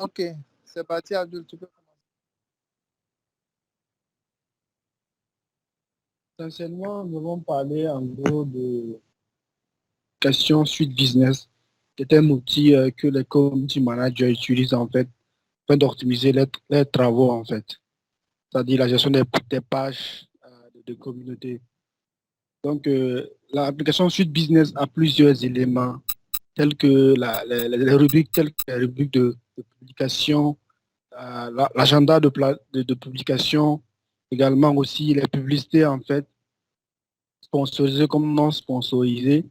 Ok, c'est parti, Abdul, tu peux commencer. Essentiellement, nous allons parler en gros de question suite business, qui est un outil que les community managers utilisent en fait afin d'optimiser leurs travaux en fait, c'est-à-dire la gestion des pages de communauté. Donc, l'application suite business a plusieurs éléments tels que les rubriques, telles que les rubriques de publication, l'agenda de publication, également aussi les publicités en fait, sponsorisées comme non sponsorisées.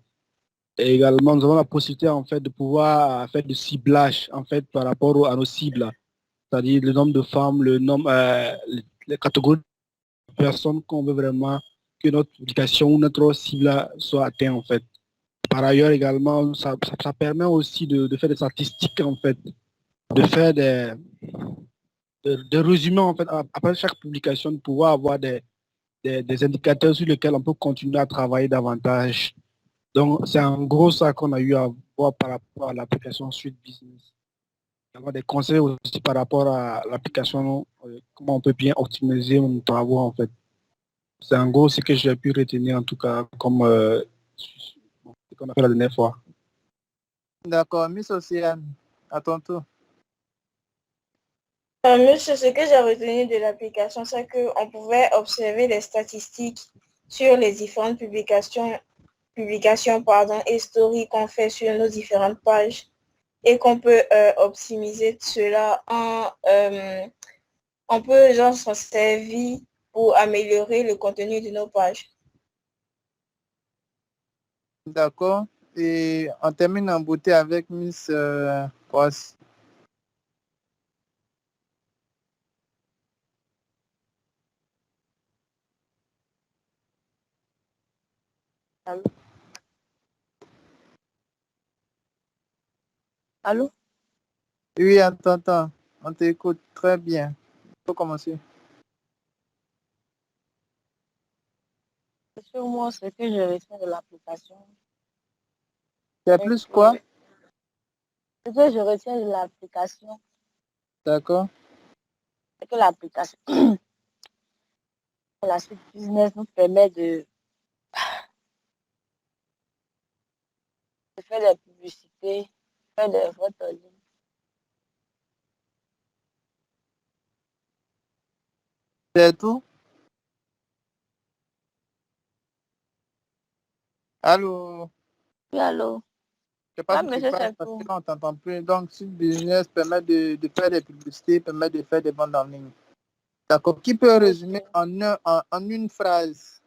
Et également, nous avons la possibilité en fait de pouvoir faire du ciblage en fait par rapport à nos cibles, c'est-à-dire le nombre de femmes, le nombre, les catégories de personnes qu'on veut vraiment que notre publication ou notre cible soit atteinte en fait. Par ailleurs également, ça permet aussi de faire des statistiques en fait, de faire des résumés en fait après chaque publication, de pouvoir avoir des indicateurs sur lesquels on peut continuer à travailler davantage. Donc, c'est en gros ça qu'on a eu à voir par rapport à l'application Suite Business. Avoir des conseils aussi par rapport à l'application, comment on peut bien optimiser nos travaux en fait. C'est en gros ce que j'ai pu retenir en tout cas comme ce qu'on a fait la dernière fois. D'accord, Miss Océane, à ton tour. Monsieur, ce que j'ai retenu de l'application, c'est qu'on pouvait observer les statistiques sur les différentes publications et stories qu'on fait sur nos différentes pages et qu'on peut optimiser cela on peut genre s'en servir pour améliorer le contenu de nos pages. D'accord. Et on termine en beauté avec Miss Poisse. Allô? Allô? Oui, on t'entend. On t'écoute très bien. Tu peux commencer. Sur moi, ce que je retiens de l'application, C'est plus quoi? ce que je retiens de l'application, D'accord. c'est que l'application, la suite business nous permet de faire des publicités, faire des ventes en ligne. C'est tout? Allô? Oui, allô? Je sais pas Oui, si tu monsieur, parles c'est parce tout. qu'on t'entend plus. Donc, si le business permet de faire des publicités, permet de faire des ventes en ligne. D'accord. Qui peut résumer Ok. en une phrase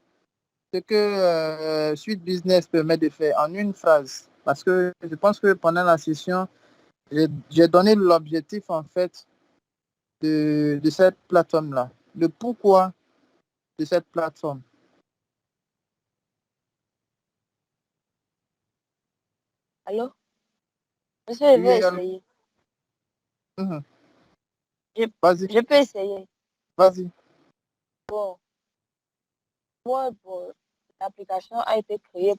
ce que Suite Business permet de faire en une phrase? Parce que je pense que pendant la session, j'ai donné l'objectif en fait de cette plateforme-là. Le pourquoi de cette plateforme. Allô? Monsieur, je vais Oui, allô? essayer. Mhm. Je, Vas-y, je peux essayer. vas-y. Bon, moi, l'application a été créée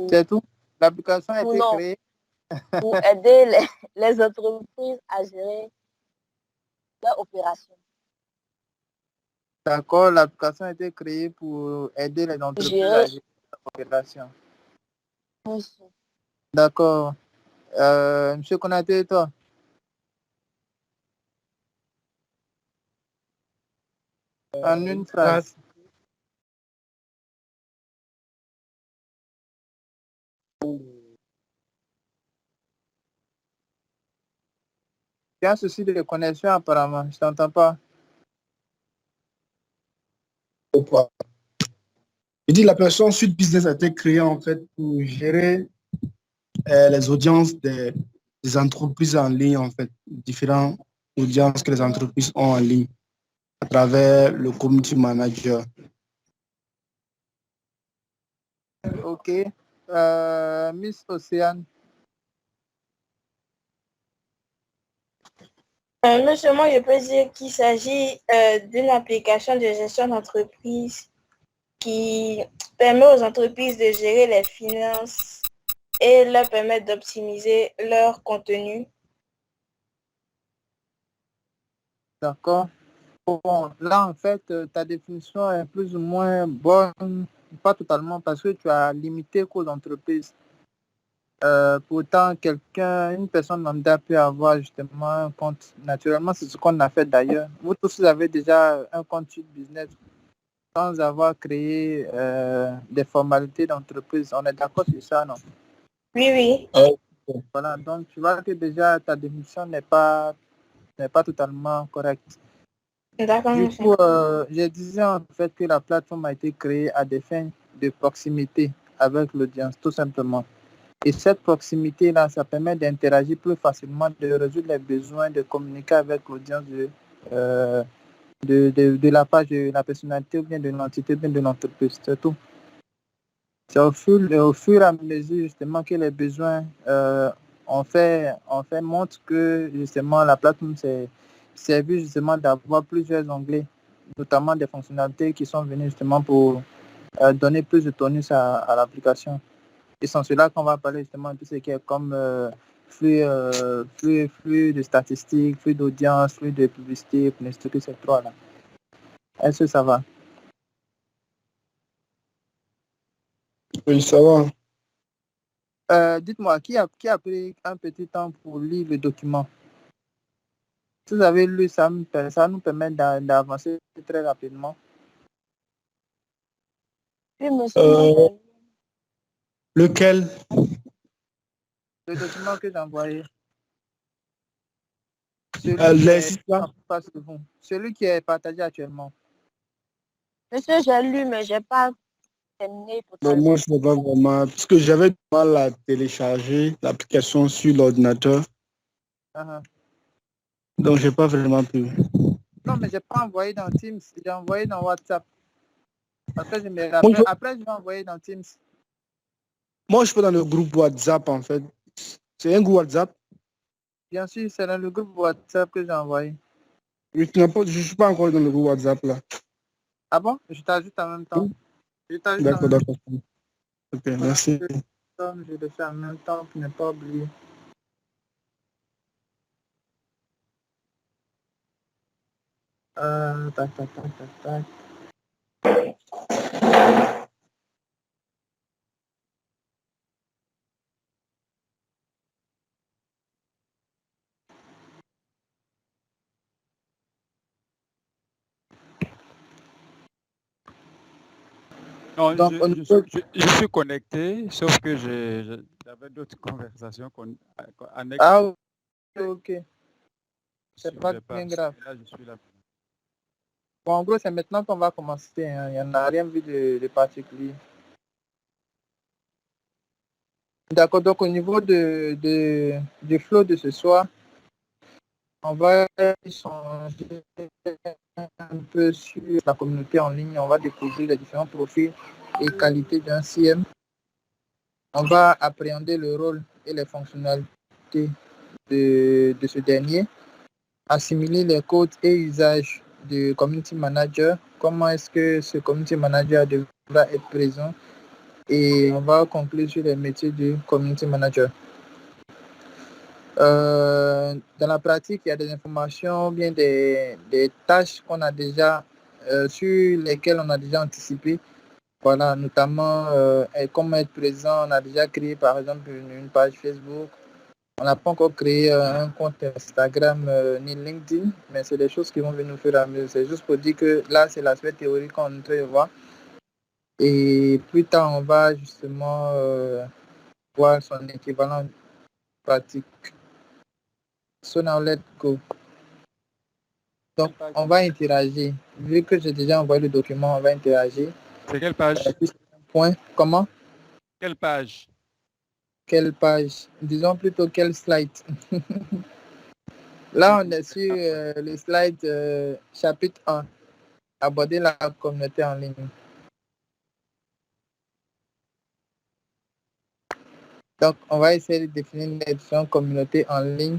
C'est tout. L'application a pour, été non, créée. pour aider les entreprises à gérer leurs opérations. D'accord, l'application a été créée pour aider les entreprises à Gérer gérer leur opération. aussi. D'accord. Monsieur Konaté, et toi? En une phrase. Il y a un souci de connexion apparemment. Je t'entends pas. Je dis la plateforme Suite Business a été créée en fait pour gérer les audiences des entreprises en ligne en fait, différentes audiences que les entreprises ont en ligne à travers le community manager. Ok. Miss Océane. Monsieur, moi, je peux dire qu'il s'agit d'une application de gestion d'entreprise qui permet aux entreprises de gérer les finances et leur permettre d'optimiser leur contenu. D'accord. Bon, là, en fait, ta définition est plus ou moins bonne, pas totalement, parce que tu as limité qu'aux entreprises. Pourtant, une personne lambda peut avoir justement un compte. Naturellement, c'est ce qu'on a fait d'ailleurs. Vous tous, vous avez déjà un compte sur business sans avoir créé des formalités d'entreprise. On est d'accord sur ça, non? Oui, oui. Voilà, donc tu vois que déjà ta définition n'est pas totalement correcte. D'accord, Du monsieur. coup, je disais en fait que la plateforme a été créée à des fins de proximité avec l'audience, tout simplement. Et cette proximité-là, ça permet d'interagir plus facilement, de résoudre les besoins, de communiquer avec l'audience euh, de la page, de la personnalité ou bien de l'entité, ou bien de l'entreprise, c'est tout. C'est au fur et à mesure justement que les besoins montre que justement la plateforme s'est servie justement d'avoir plusieurs onglets, notamment des fonctionnalités qui sont venues justement pour donner plus de tonus à l'application. Et c'est cela qu'on va parler justement de tout ce qui est comme flux de statistiques, flux d'audience, flux de publicité, pour les ces trois-là. Est-ce que ça va? Oui, ça va. Dites-moi, qui a pris un petit temps pour lire le document? Si vous avez lu, ça nous permet d'avancer très rapidement. Oui, monsieur, Euh, lequel? Le document que j'ai envoyé, celui qui Les est six là? en face de vous, celui qui est partagé actuellement. monsieur, j'ai lu, mais j'ai pas terminé Mais moi, totalement. je ne sais pas vraiment. Parce que j'avais du mal à télécharger l'application sur l'ordinateur. Uh-huh. Donc, je n'ai pas vraiment pu. Non, mais je n'ai pas envoyé dans Teams, j'ai envoyé dans WhatsApp. Après, je me Moi, rappelle, après, je vais envoyer dans Teams. moi, je suis dans le groupe WhatsApp, en fait. C'est un groupe WhatsApp. Bien sûr, c'est dans le groupe WhatsApp que j'ai envoyé. Je ne suis pas encore dans le groupe WhatsApp, là. Ah bon? Je t'ajoute en même temps. Je t'ajoute en D'accord, même d'accord. Ok, temps. Pendant merci. que je le fais en même temps pour ne pas oublier. Tac, tac, tac, tac, tac. Non, Donc, au niveau... je suis connecté, sauf que j'avais d'autres conversations annexes. Ah, ok. Je C'est pas suivais pas. bien grave. Et là, je suis là. Bon, en gros, c'est maintenant qu'on va commencer. Hein. Il n'y en a rien vu de particulier. D'accord, donc au niveau du flow de ce soir, on va changer un peu sur la communauté en ligne. On va découvrir les différents profils et qualités d'un CM. On va appréhender le rôle et les fonctionnalités de ce dernier, assimiler les codes et usages du community manager, comment est-ce que ce community manager devra être présent et on va conclure sur les métiers du community manager. Dans la pratique, il y a des informations, bien des tâches qu'on a déjà, sur lesquelles on a déjà anticipé. Voilà, notamment comment être présent. On a déjà créé par exemple une page Facebook. On n'a pas encore créé un compte Instagram ni LinkedIn, mais c'est des choses qui vont venir au fur et à mesure. C'est juste pour dire que là, c'est l'aspect théorique qu'on est en train de voir. Et plus tard, on va justement voir son équivalent pratique. So now, let's go. Donc, on va interagir. Vu que j'ai déjà envoyé le document, on va interagir. C'est quelle page? Point. Comment? Quelle page? Quelle page? Disons plutôt quel slide. Là, on est sur le slide chapitre 1. Aborder la communauté en ligne. Donc, on va essayer de définir les différentes communautés en ligne.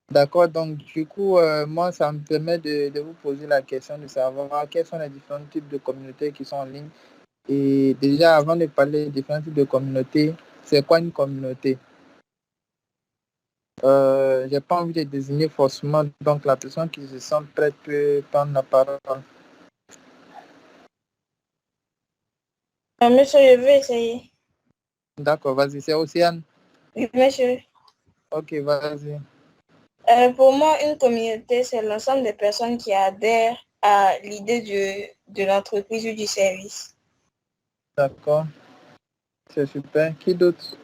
D'accord, donc du coup, moi, ça me permet de vous poser la question de savoir quels sont les différents types de communautés qui sont en ligne Et déjà, avant de parler des différents types de communautés, c'est quoi une communauté? J'ai pas envie de désigner forcément, donc la personne qui se sent prête peut prendre la parole. Monsieur, je vais essayer. D'accord, vas-y, c'est Océane. Oui, monsieur. Ok, vas-y. Pour moi, une communauté, c'est l'ensemble des personnes qui adhèrent à l'idée de l'entreprise ou du service. D'accord, c'est super. Qui d'autre?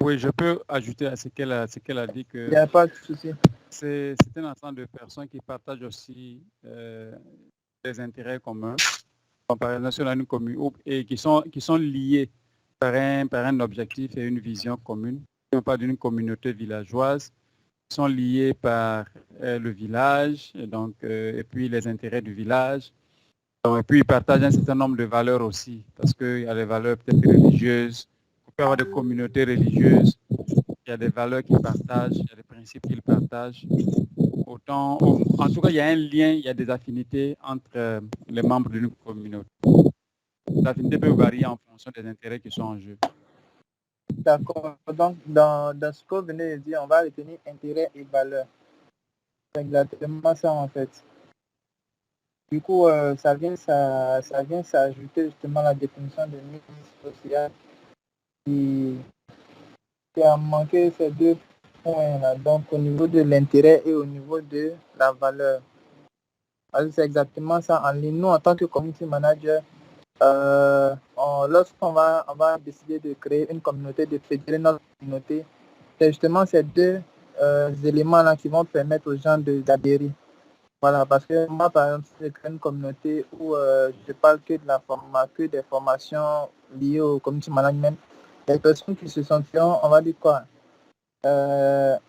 Oui, je peux ajouter à ce qu'elle a dit Il n'y que a pas de souci. c'est un ensemble de personnes qui partagent aussi des intérêts communs, comme par exemple sur une commune, et qui sont liés par un objectif et une vision commune. On parle d'une communauté villageoise, qui sont liés par le village, et puis les intérêts du village. Donc, et puis ils partagent un certain nombre de valeurs aussi, parce qu'il y a des valeurs peut-être religieuses. On peut avoir des communautés religieuses, il y a des valeurs qu'ils partagent, il y a des principes qu'ils partagent. En tout cas, il y a un lien, il y a des affinités entre les membres d'une communauté. Les affinités peuvent varier en fonction des intérêts qui sont en jeu. D'accord. Donc, dans ce que vous venez de dire, on va retenir intérêt et valeur. C'est exactement ça, en fait. Du coup, ça vient s'ajouter justement à la définition de mise sociale qui, qui a manqué ces deux points-là. Donc, au niveau de l'intérêt et au niveau de la valeur. Alors, c'est exactement ça en ligne. Nous, en tant que community manager, lorsqu'on va décider de créer une communauté, de fédérer notre communauté, c'est justement ces deux éléments-là qui vont permettre aux gens d'adhérer. Voilà, parce que moi, par exemple, si je crée une communauté où je parle que des formations liées au community management, les personnes qui se sentiront, on va dire quoi,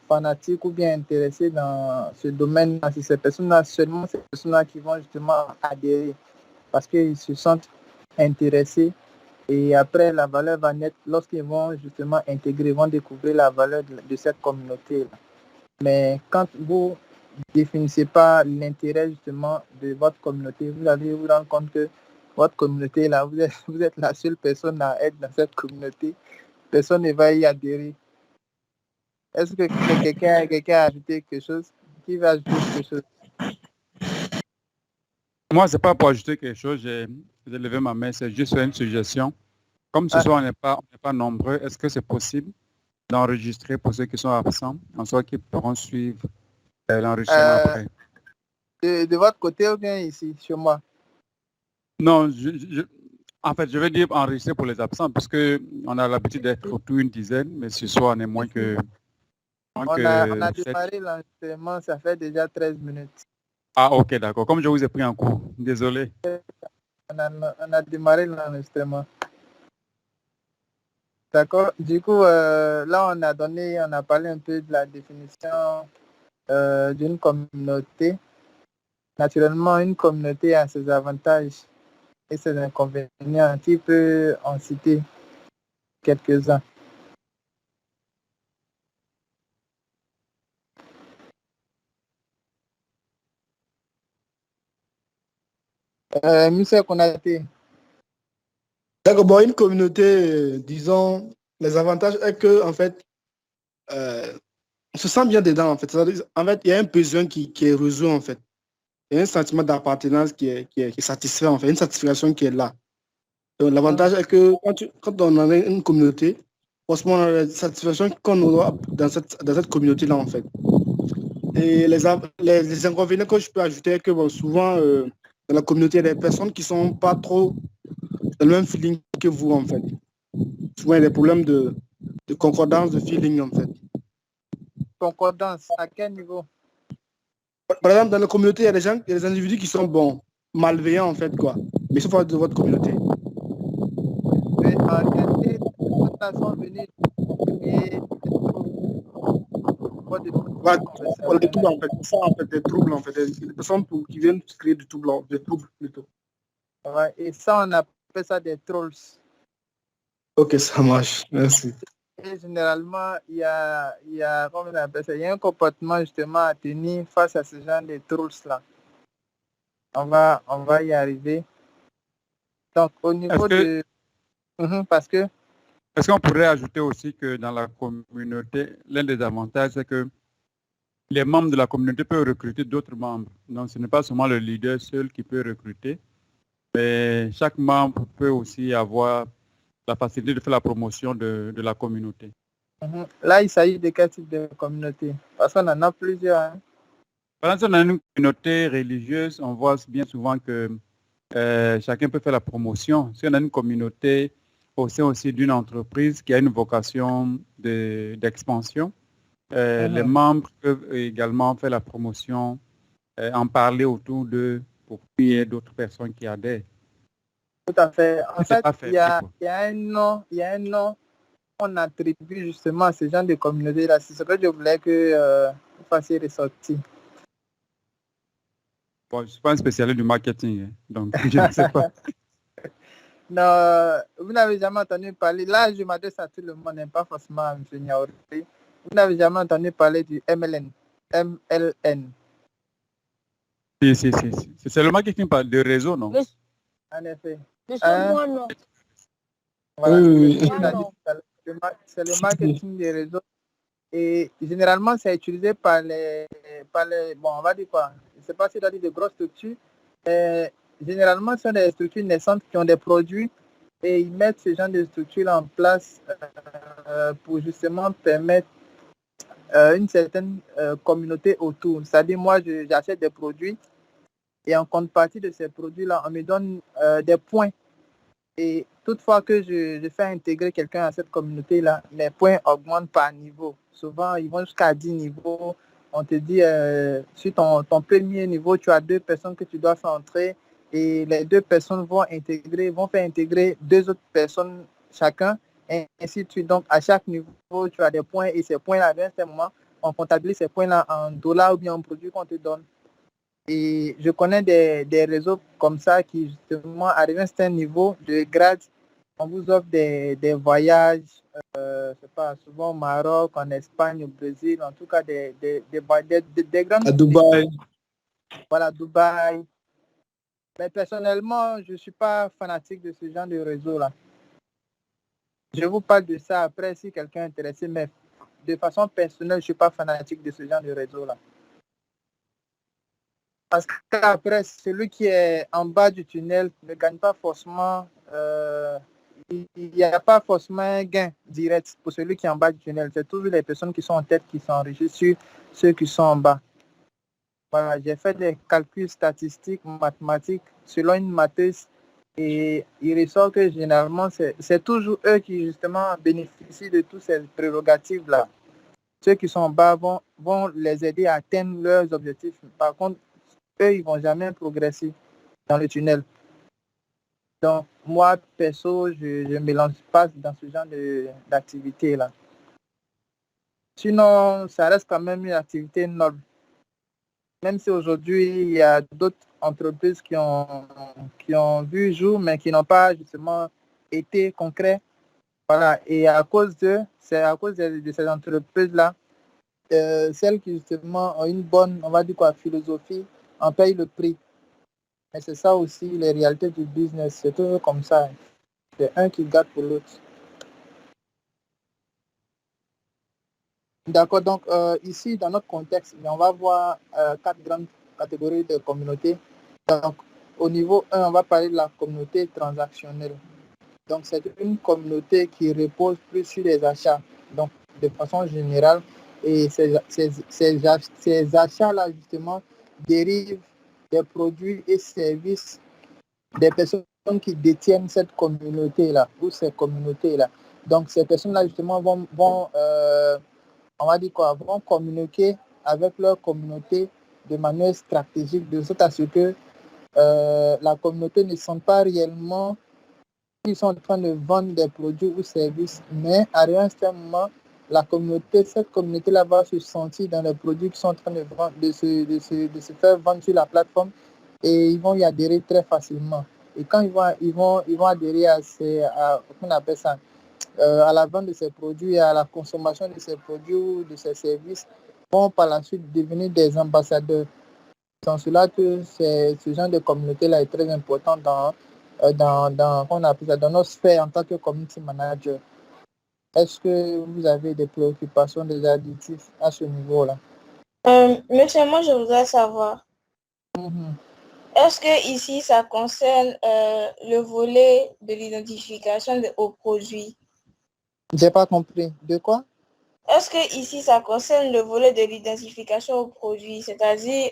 fanatiques ou bien intéressées dans ce domaine-là, c'est ces personnes-là, seulement ces personnes-là qui vont justement adhérer parce qu'ils se sentent intéressés. Et après, la valeur va naître lorsqu'ils vont justement intégrer, vont découvrir la valeur de cette communauté-là. Mais quand vous définissez pas l'intérêt justement de votre communauté, vous allez vous rendre compte que votre communauté, là, vous êtes la seule personne à être dans cette communauté. Personne ne va y adhérer. Est-ce que quelqu'un a ajouté quelque chose? Qui va ajouter quelque chose? Moi, c'est pas pour ajouter quelque chose, j'ai levé ma main, c'est juste une suggestion. Comme ce Ah, soir, on n'est pas nombreux, est-ce que c'est possible d'enregistrer pour ceux qui sont absents, en sorte qu'ils pourront suivre l'enregistrement euh, après? de votre côté ou bien ici, chez moi? Non, en fait, je veux dire enregistrer pour les absents, parce que on a l'habitude d'être autour une dizaine, mais ce soir, on est moins On que a 7. démarré l'enregistrement, ça fait déjà 13 minutes. Ah, ok, d'accord. Comme je vous ai pris en cours, désolé. On a démarré l'enregistrement. D'accord. Du coup, là, on a parlé un peu de la définition d'une communauté. Naturellement, une communauté a ses avantages et ses inconvénients. Tu peux en citer quelques-uns. Monsieur Konaté. D'accord, bon, une communauté, disons, les avantages est que, en fait, on se sent bien dedans, en fait. En fait, il y a un besoin qui est résolu, en fait. Il y a un sentiment d'appartenance qui est satisfait, en fait, une satisfaction qui est là. Donc, l'avantage est que quand on a une communauté, forcément, on a la satisfaction qu'on aura dans cette communauté-là, en fait. Et les inconvénients que je peux ajouter, est que bon, souvent, dans la communauté, il y a des personnes qui ne sont pas trop dans le même feeling que vous, en fait. Souvent, il y a des problèmes de concordance de feeling, en fait. Concordance, à quel niveau? Par exemple, dans la communauté, il y a il y a des individus qui sont bons, malveillants, en fait, quoi. Mais ils sont pas de votre communauté. Mais en réalité, ces sont venus créer Voilà, des voilà, des troubles, conversations. en fait. Ça, en fait, des troubles, en fait. Des personnes qui viennent créer des troubles, plutôt. Ouais, et ça, on appelle ça des trolls. Ok, ça marche. Merci. Et généralement, comment on appelle ça? Il y a un comportement justement à tenir face à ce genre de trolls-là. On va y arriver. Donc, au Est-ce niveau que de... parce que... Est-ce qu'on pourrait ajouter aussi que dans la communauté, l'un des avantages, c'est que les membres de la communauté peuvent recruter d'autres membres. Donc, ce n'est pas seulement le leader seul qui peut recruter, mais chaque membre peut aussi avoir la facilité de faire la promotion de la communauté. Là, il s'agit de quel type de communauté? Parce qu'on en a plusieurs. Hein. Par exemple, dans une communauté religieuse, on voit bien souvent que chacun peut faire la promotion. Si on a une communauté au sein aussi d'une entreprise qui a une vocation d'expansion, les membres peuvent également faire la promotion, en parler autour d'eux pour qu'il y ait d'autres personnes qui adhèrent. Tout à fait. En fait, il y a un nom qu'on attribue justement à ce genre de communauté-là. C'est ce que je voulais que vous fassiez ressortir. Bon, je ne suis pas un spécialiste du marketing, hein, donc je ne sais pas. Non, vous n'avez jamais entendu parler, là je m'adresse à tout le monde, pas forcément à M. Niaouri. Vous n'avez jamais entendu parler du MLN. Si. C'est le marketing de réseau, non? En effet. Non. Voilà, Oui. c'est le marketing des réseaux. Et généralement, c'est utilisé par les bon, on va dire quoi, je ne sais pas si on a dit de grosses structures. Généralement, ce sont des structures naissantes qui ont des produits et ils mettent ce genre de structures en place pour justement permettre une certaine communauté autour. C'est-à-dire, moi, j'achète des produits et en contrepartie de ces produits-là, on me donne des points. Et toutefois que je fais intégrer quelqu'un à cette communauté-là, les points augmentent par niveau. Souvent, ils vont jusqu'à 10 niveaux. On te dit, sur ton premier niveau, tu as 2 personnes que tu dois faire entrer et les 2 personnes vont faire intégrer 2 autres personnes chacun. Et ainsi de suite. Donc, à chaque niveau, tu as des points et ces points-là, à un certain moment, on comptabilise ces points-là en dollars ou bien en produits qu'on te donne. Et je connais des réseaux comme ça qui, justement, arrivent à un certain niveau de grade. On vous offre des voyages, je sais pas, souvent au Maroc, en Espagne, au Brésil, en tout cas des grandes... À Dubaï. Voilà, Dubaï. Mais personnellement, je ne suis pas fanatique de ce genre de réseau-là. Je vous parle de ça après si quelqu'un est intéressé, mais de façon personnelle, je ne suis pas fanatique de ce genre de réseau-là. Parce qu'après, celui qui est en bas du tunnel ne gagne pas forcément, il n'y a pas forcément un gain direct pour celui qui est en bas du tunnel. C'est toujours les personnes qui sont en tête qui s'enrichissent sur ceux qui sont en bas. Voilà, j'ai fait des calculs statistiques, mathématiques, selon une matrice, et il ressort que généralement, c'est toujours eux qui justement bénéficient de toutes ces prérogatives-là. Ceux qui sont en bas vont les aider à atteindre leurs objectifs. Par contre, eux, ils ne vont jamais progresser dans le tunnel. Donc, moi, perso, je ne me lance pas dans ce genre d'activité-là. Sinon, ça reste quand même une activité noble. Même si aujourd'hui, il y a d'autres entreprises qui ont vu jour, mais qui n'ont pas justement été concrets. Voilà. Et c'est à cause de ces entreprises-là, celles qui justement ont une bonne, on va dire quoi, philosophie, en paye le prix. Mais c'est ça aussi, les réalités du business. C'est toujours comme ça. C'est un qui garde pour l'autre. D'accord, donc ici, dans notre contexte, on va voir 4 grandes catégories de communautés. Donc, au niveau 1, on va parler de la communauté transactionnelle. Donc, c'est une communauté qui repose plus sur les achats. Donc, de façon générale, et ces achats-là, justement, dérivent des produits et services des personnes qui détiennent cette communauté-là ou ces communautés-là. Donc, ces personnes-là, justement, on va dire quoi, vont communiquer avec leur communauté de manière stratégique, de sorte à ce que la communauté ne sente pas réellement qu'ils sont en train de vendre des produits ou services, mais à un certain moment, cette communauté-là va se sentir dans les produits qui sont en train de vendre, de se faire vendre sur la plateforme et ils vont y adhérer très facilement. Et quand ils vont adhérer on appelle ça, à la vente de ces produits et à la consommation de ces produits ou de ces services, vont par la suite devenir des ambassadeurs. Sans cela que ce genre de communauté-là est très important qu'on appelle ça, dans nos sphères en tant que community manager. Est-ce que vous avez des préoccupations, des additifs à ce niveau-là? Monsieur, moi, je voudrais savoir, est-ce que ici, ça concerne le volet de l'identification aux produits? J'ai pas compris. De quoi? Est-ce que ici, ça concerne le volet de l'identification aux produits, c'est-à-dire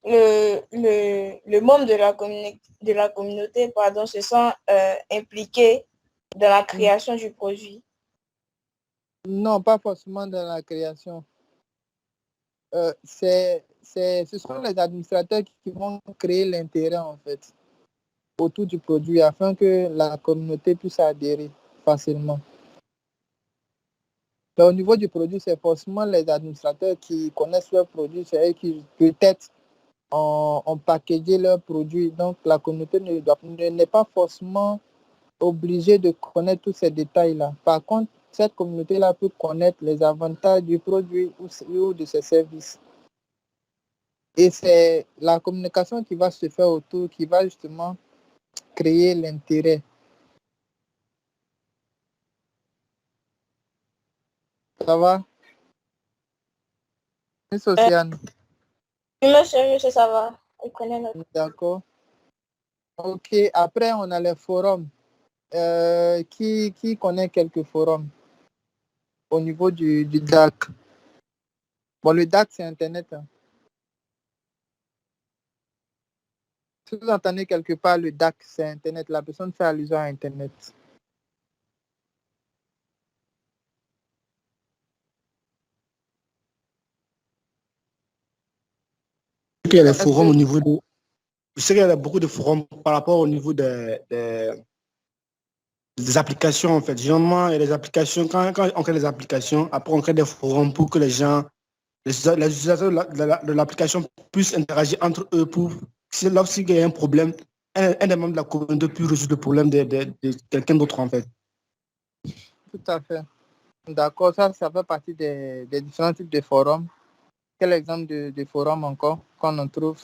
le membre de la communauté se sent impliqué dans la création du produit? Non, pas forcément dans la création. Ce sont les administrateurs qui vont créer l'intérêt en fait autour du produit afin que la communauté puisse adhérer facilement. Mais au niveau du produit, c'est forcément les administrateurs qui connaissent leurs produits, c'est eux qui peut-être ont packagé leurs produits. Donc la communauté n'est pas forcément obligée de connaître tous ces détails-là. Par contre, cette communauté-là peut connaître les avantages du produit ou de ses services. Et c'est la communication qui va se faire autour, qui va justement créer l'intérêt. Ça va? Miss Océane. Monsieur, ça va. D'accord. Ok, après on a les forums. Qui connaît quelques forums au niveau du DAC? Bon, le DAC, c'est Internet. Hein. Si vous entendez quelque part le DAC, c'est Internet. La personne fait allusion à Internet. Il y a les forums au niveau de... Je sais qu'il y a beaucoup de forums par rapport au niveau des applications, en fait. Généralement, il y a des applications. Quand on crée des applications, après, on crée des forums pour que les gens, les utilisateurs de l'application puissent interagir entre eux pour, lorsqu'il y a un problème, un des membres de la communauté puisse résoudre le problème de quelqu'un d'autre, en fait. Tout à fait. D'accord, ça fait partie des différents types de forums. Quel exemple de forum encore qu'on en trouve?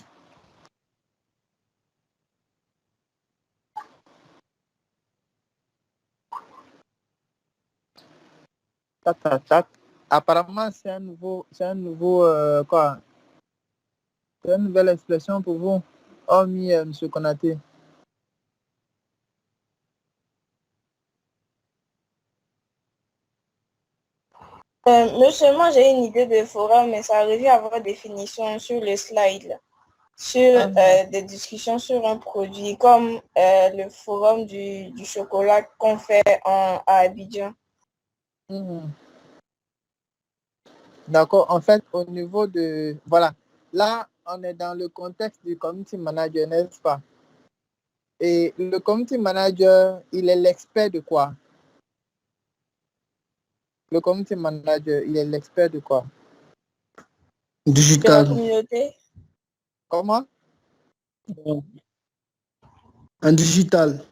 Apparemment, c'est quoi? C'est une nouvelle expression pour vous, hormis M. Konaté. Monsieur, moi j'ai une idée de forum, mais ça revient à votre définition sur le slide, là, sur des discussions sur un produit, comme le forum du chocolat qu'on fait à Abidjan. D'accord, en fait, au niveau de... Voilà, là, on est dans le contexte du community manager, n'est-ce pas? Et le community manager, il est l'expert de quoi? Le community manager, il est l'expert de quoi? Digital. De la communauté. Comment? En digital.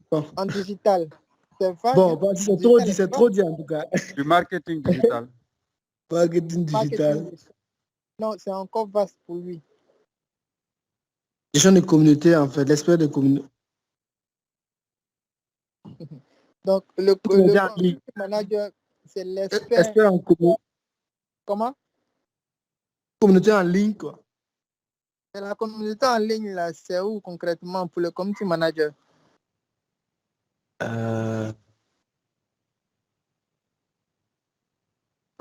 Bon. En digital. C'est trop dit en tout cas. Du marketing digital. Marketing digital. Non, c'est encore vaste pour lui. Gestion de communauté, en fait, l'expert de communauté. Donc, le community manager, c'est l'expert en communauté. Comment? Communauté en ligne, quoi. Et la communauté en ligne, là, c'est où concrètement pour le community manager?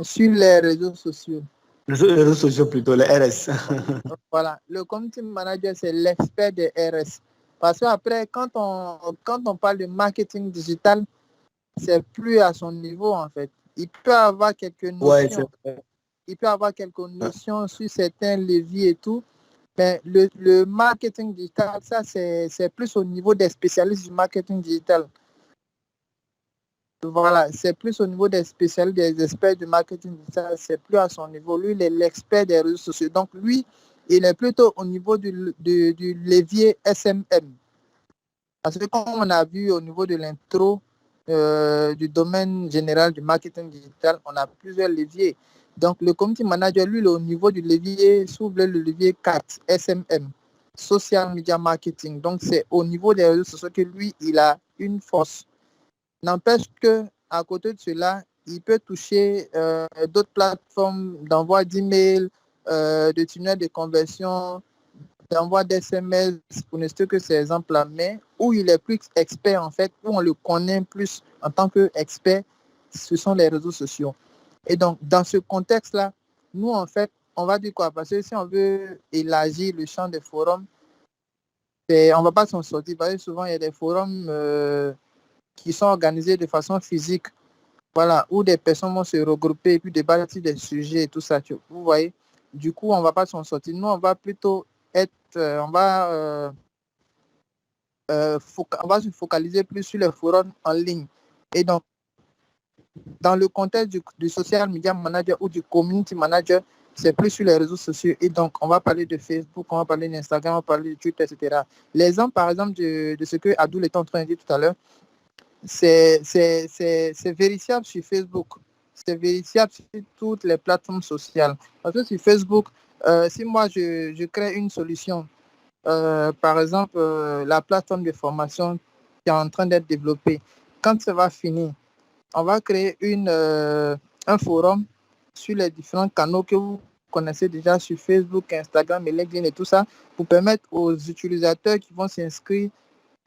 Sur les réseaux sociaux. Les réseaux sociaux plutôt, les RS. Voilà, le community manager, c'est l'expert des RS. Parce qu'après, quand on parle de marketing digital, c'est plus à son niveau en fait. Il peut avoir quelques notions. Il peut avoir quelques notions sur certains leviers et tout. Mais le marketing digital, ça, c'est plus au niveau des spécialistes du marketing digital. Voilà, c'est plus au niveau des spécialistes, des experts du marketing digital, c'est plus à son niveau. Lui, il est l'expert des réseaux sociaux. Donc, lui, il est plutôt au niveau du levier SMM. Parce que comme on a vu au niveau de l'intro du domaine général du marketing digital, on a plusieurs leviers. Donc, le community manager, lui, il est au niveau du levier, s'ouvre le levier 4, SMM. social media marketing. Donc, c'est au niveau des réseaux sociaux que lui, il a une force. N'empêche que à côté de cela, il peut toucher d'autres plateformes d'envoi d'emails, de tunnels de conversion, d'envoi d'SMS, pour ne citer que ces exemples-là, mais où il est plus expert en fait, où on le connaît plus en tant qu'expert, ce sont les réseaux sociaux. Et donc, dans ce contexte-là, nous, en fait, on va dire quoi? Parce que si on veut élargir le champ des forums, on ne va pas s'en sortir. Parce que souvent, il y a des forums qui sont organisés de façon physique, voilà, où des personnes vont se regrouper et puis débattre sur des sujets et tout ça. Vous voyez? Du coup, on ne va pas s'en sortir. Nous, on va plutôt on va se focaliser plus sur les forums en ligne. Et donc, dans le contexte du social media manager ou du community manager, c'est plus sur les réseaux sociaux. Et donc, on va parler de Facebook, on va parler d'Instagram, on va parler de Twitter, etc. L'exemple, par exemple, de ce que Abdul était en train de dire tout à l'heure, c'est vérifiable sur Facebook. C'est vérifiable sur toutes les plateformes sociales. Parce que sur Facebook, si moi, je crée une solution, par exemple, la plateforme de formation qui est en train d'être développée, quand ça va finir, on va créer un forum sur les différents canaux que vous connaissez déjà sur Facebook, Instagram et LinkedIn et tout ça, pour permettre aux utilisateurs qui vont s'inscrire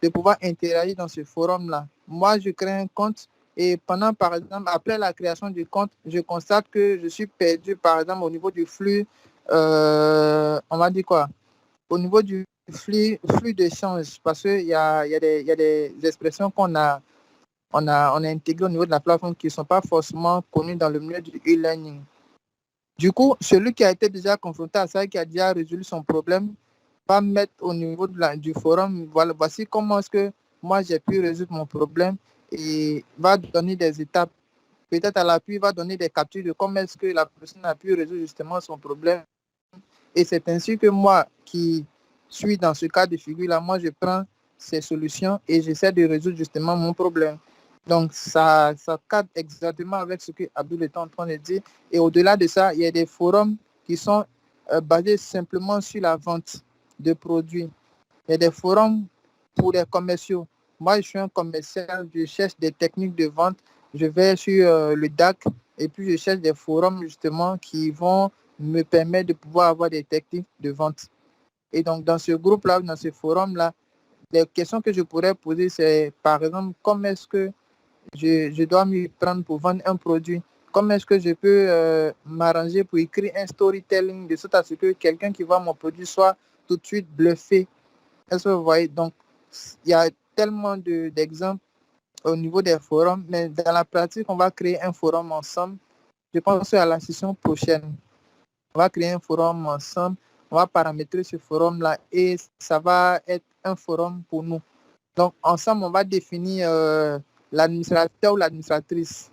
de pouvoir interagir dans ce forum-là. Moi, je crée un compte et pendant, par exemple, après la création du compte, je constate que je suis perdu, par exemple, au niveau du flux, on va dire quoi? Au niveau du flux d'échange, parce qu'il y a des expressions on a intégrées au niveau de la plateforme qui ne sont pas forcément connues dans le milieu du e-learning. Du coup, celui qui a été déjà confronté à ça, qui a déjà résolu son problème, va mettre au niveau du forum, voilà, voici comment est-ce que moi j'ai pu résoudre mon problème et va donner des étapes. Peut-être à l'appui, va donner des captures de comment est-ce que la personne a pu résoudre justement son problème. Et c'est ainsi que moi, qui suis dans ce cas de figure-là, moi je prends ces solutions et j'essaie de résoudre justement mon problème. Donc, ça cadre exactement avec ce que Abdul est en train de dire. Et au-delà de ça, il y a des forums qui sont basés simplement sur la vente de produits. Il y a des forums pour les commerciaux. Moi, je suis un commercial, je cherche des techniques de vente. Je vais sur le DAC et puis je cherche des forums justement qui vont me permettre de pouvoir avoir des techniques de vente. Et donc, dans ce groupe-là, dans ce forum-là, les questions que je pourrais poser, c'est par exemple, comment est-ce que je dois m'y prendre pour vendre un produit? Comment est-ce que je peux m'arranger pour écrire un storytelling de sorte à ce que quelqu'un qui voit mon produit soit tout de suite bluffé? Est-ce que vous voyez? Donc, il y a tellement d'exemples au niveau des forums, mais dans la pratique, on va créer un forum ensemble. Je pense à la session prochaine. On va créer un forum ensemble, on va paramétrer ce forum-là et ça va être un forum pour nous. Donc, ensemble, on va définir l'administrateur ou l'administratrice.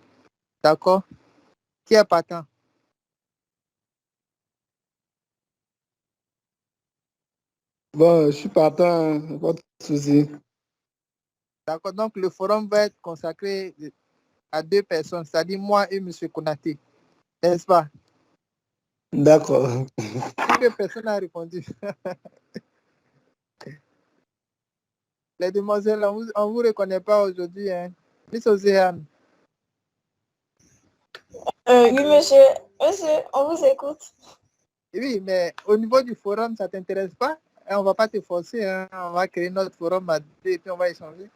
D'accord? Qui est partant? Bon, je suis partant, pas de souci. D'accord? Donc, le forum va être consacré à deux personnes, c'est-à-dire moi et M. Konaté. N'est-ce pas? D'accord. Que personne n'a répondu. Les demoiselles, on ne vous reconnaît pas aujourd'hui. Hein? Miss Océane. Oui, monsieur. Monsieur, on vous écoute. Oui, mais au niveau du forum, ça ne t'intéresse pas? On ne va pas te forcer. Hein? On va créer notre forum à deux et puis on va échanger.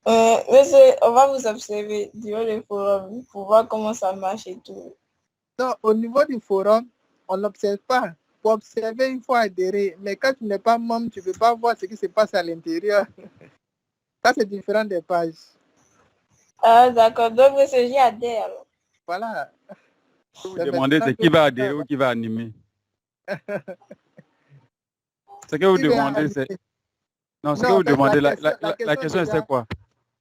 Monsieur, on va vous observer durant le forum pour voir comment ça marche et tout. Non, au niveau du forum, on n'observe pas. Pour observer, il faut adhérer. Mais quand tu n'es pas membre, tu ne peux pas voir ce qui se passe à l'intérieur. Ça, c'est différent des pages. Ah, d'accord. Donc, monsieur, j'y adhère. Voilà. Vous demandez c'est qui va adhérer ou qui va animer. Ce que vous demandez, c'est... Non, ce que vous demandez, la question, c'est quoi?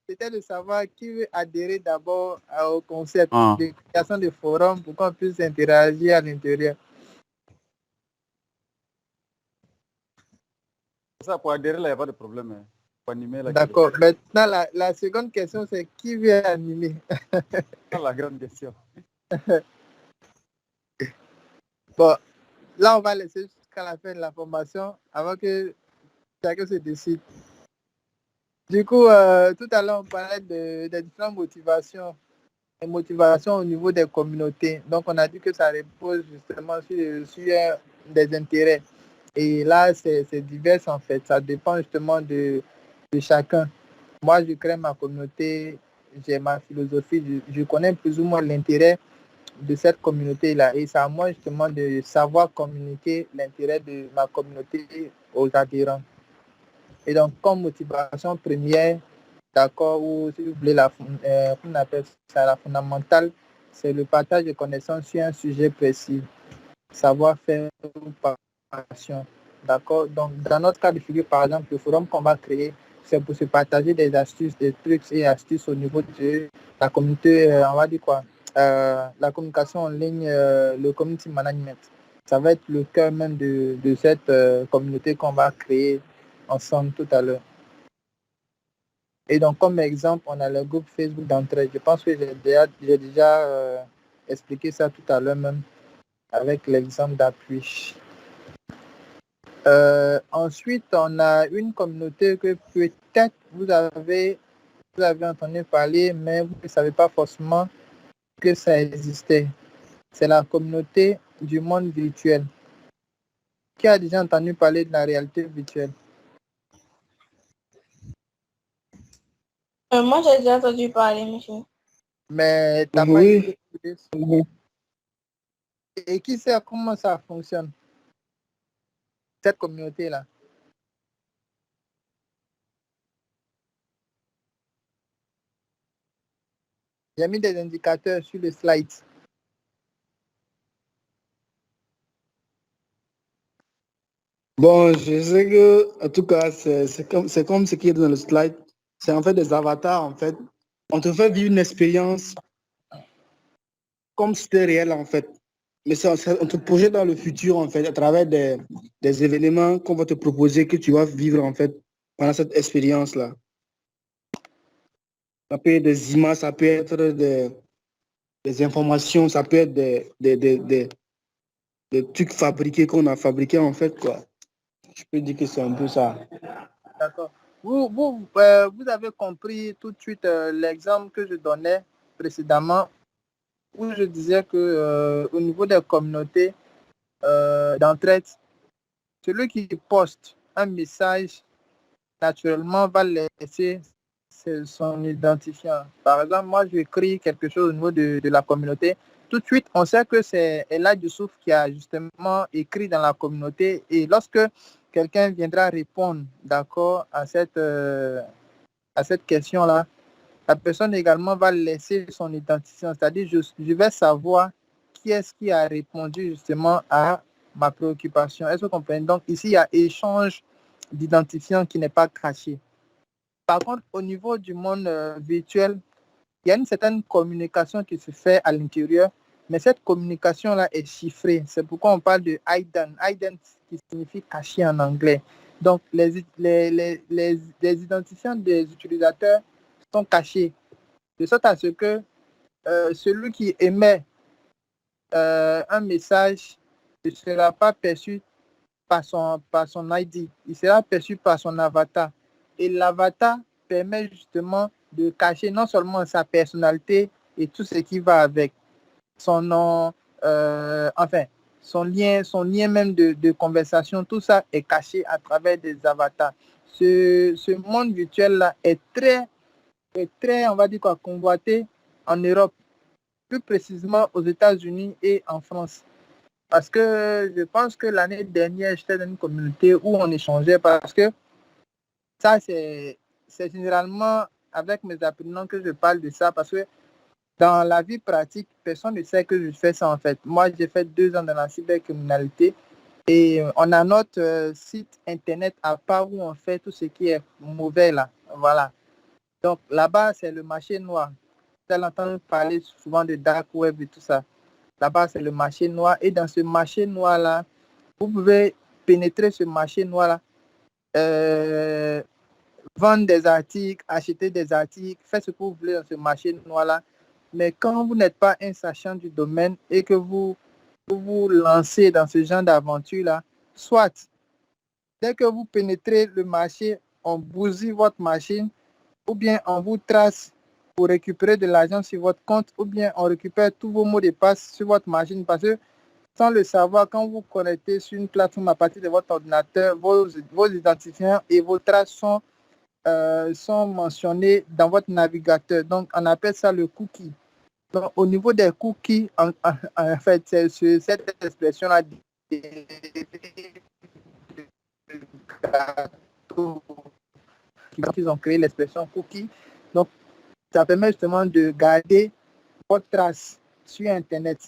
C'était de savoir qui veut adhérer d'abord au concept de création de forum pour qu'on puisse interagir à l'intérieur. Ça, pour adhérer, là, il n'y a pas de problème. Hein. Pour animer, là. D'accord. Maintenant, la seconde question, c'est qui veut animer? C'est la grande question. Bon, là, on va laisser jusqu'à la fin de la formation avant que chacun se décide. Du coup, tout à l'heure, on parlait des différentes motivations. Les motivations au niveau des communautés. Donc, on a dit que ça repose justement sur des intérêts. Et là, c'est divers en fait. Ça dépend justement de chacun. Moi, je crée ma communauté, j'ai ma philosophie, je connais plus ou moins l'intérêt de cette communauté-là. Et c'est à moi justement de savoir communiquer l'intérêt de ma communauté aux adhérents. Et donc, comme motivation première, d'accord, ou si vous voulez, on appelle ça la fondamentale, c'est le partage de connaissances sur un sujet précis, savoir-faire ou passion. D'accord? Donc, dans notre cas de figure, par exemple, le forum qu'on va créer, c'est pour se partager des astuces, des trucs et astuces au niveau de la communauté, on va dire quoi, la communication en ligne, le community management. Ça va être le cœur même de cette communauté qu'on va créer ensemble tout à l'heure. Et donc, comme exemple, on a le groupe Facebook d'entraide. Je pense que j'ai déjà expliqué ça tout à l'heure même avec l'exemple d'appui. Ensuite, on a une communauté que peut-être vous avez entendu parler, mais vous ne savez pas forcément que ça existait. C'est la communauté du monde virtuel. Qui a déjà entendu parler de la réalité virtuelle? Moi, j'ai déjà entendu parler, monsieur. Mais t'as pas Oui. été. Et qui sait comment ça fonctionne, cette communauté-là? J'ai mis des indicateurs sur le slide. Bon, je sais que, en tout cas, c'est comme ce qui est dans le slide. C'est en fait des avatars, en fait. On te fait vivre une expérience comme si c'était réel, en fait. Mais on te projette dans le futur, en fait, à travers des événements qu'on va te proposer que tu vas vivre, en fait, pendant cette expérience-là. Ça peut être des images, ça peut être des informations, ça peut être des trucs fabriqués qu'on a fabriqués, en fait, quoi. Je peux dire que c'est un peu ça. D'accord. Vous avez compris tout de suite l'exemple que je donnais précédemment, où je disais que au niveau des communautés d'entraide, celui qui poste un message naturellement va laisser son identifiant. Par exemple, moi, je écris quelque chose au niveau de la communauté. Tout de suite, on sait que c'est Ella Youssouf qui a justement écrit dans la communauté. Et lorsque quelqu'un viendra répondre, d'accord, à cette question-là, la personne également va laisser son identifiant. C'est-à-dire, je vais savoir qui est-ce qui a répondu justement à ma préoccupation. Est-ce que vous comprenez? Donc, ici, il y a échange d'identifiant qui n'est pas caché. Par contre, au niveau du monde virtuel, il y a une certaine communication qui se fait à l'intérieur, mais cette communication-là est chiffrée. C'est pourquoi on parle de hidden. Hidden qui signifie caché en anglais. Donc, les identifiants des utilisateurs sont cachés, de sorte à ce que celui qui émet un message ne sera pas perçu par son ID, il sera perçu par son avatar. Et l'avatar permet justement de cacher non seulement sa personnalité et tout ce qui va avec, son nom, enfin, son lien même de conversation, tout ça est caché à travers des avatars. Ce monde virtuel-là est très, on va dire quoi, convoité en Europe, plus précisément aux États-Unis et en France. Parce que je pense que l'année dernière, j'étais dans une communauté où on échangeait parce que ça, c'est généralement avec mes apprenants que je parle de ça parce que dans la vie pratique, personne ne sait que je fais ça en fait. Moi, j'ai fait 2 ans dans la cybercriminalité et on a notre site internet à part où on fait tout ce qui est mauvais là. Voilà. Donc là-bas, c'est le marché noir. Vous allez entendre parler souvent de dark web et tout ça. Là-bas, c'est le marché noir. Et dans ce marché noir-là, vous pouvez pénétrer ce marché noir-là, vendre des articles, acheter des articles, faire ce que vous voulez dans ce marché noir-là. Mais quand vous n'êtes pas un sachant du domaine et que vous lancez dans ce genre d'aventure-là, soit dès que vous pénétrez le marché, on bousille votre machine, ou bien on vous trace pour récupérer de l'argent sur votre compte, ou bien on récupère tous vos mots de passe sur votre machine, parce que sans le savoir, quand vous connectez sur une plateforme à partir de votre ordinateur, vos identifiants et vos traces sont mentionnés dans votre navigateur. Donc, on appelle ça le cookie. Donc, au niveau des cookies, en fait, c'est cette expression-là ils ont créé l'expression cookie. Donc, ça permet justement de garder votre trace sur Internet.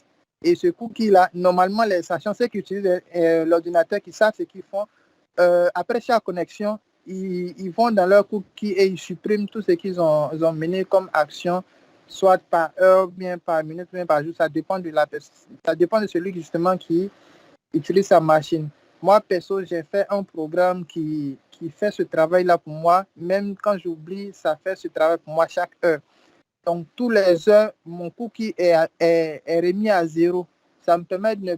Et ce cookie-là, normalement, les sachants, ceux qui utilisent l'ordinateur, qui savent ce qu'ils font, après chaque connexion, ils vont dans leur cookie et ils suppriment tout ce qu'ils ont mené comme action, soit par heure, bien par minute, bien par jour. Ça dépend de ça dépend de celui justement qui utilise sa machine. Moi, perso, j'ai fait un programme qui fait ce travail-là pour moi. Même quand j'oublie, ça fait ce travail pour moi chaque heure. Donc, tous les heures, mon cookie est remis à 0. Ça me permet de ne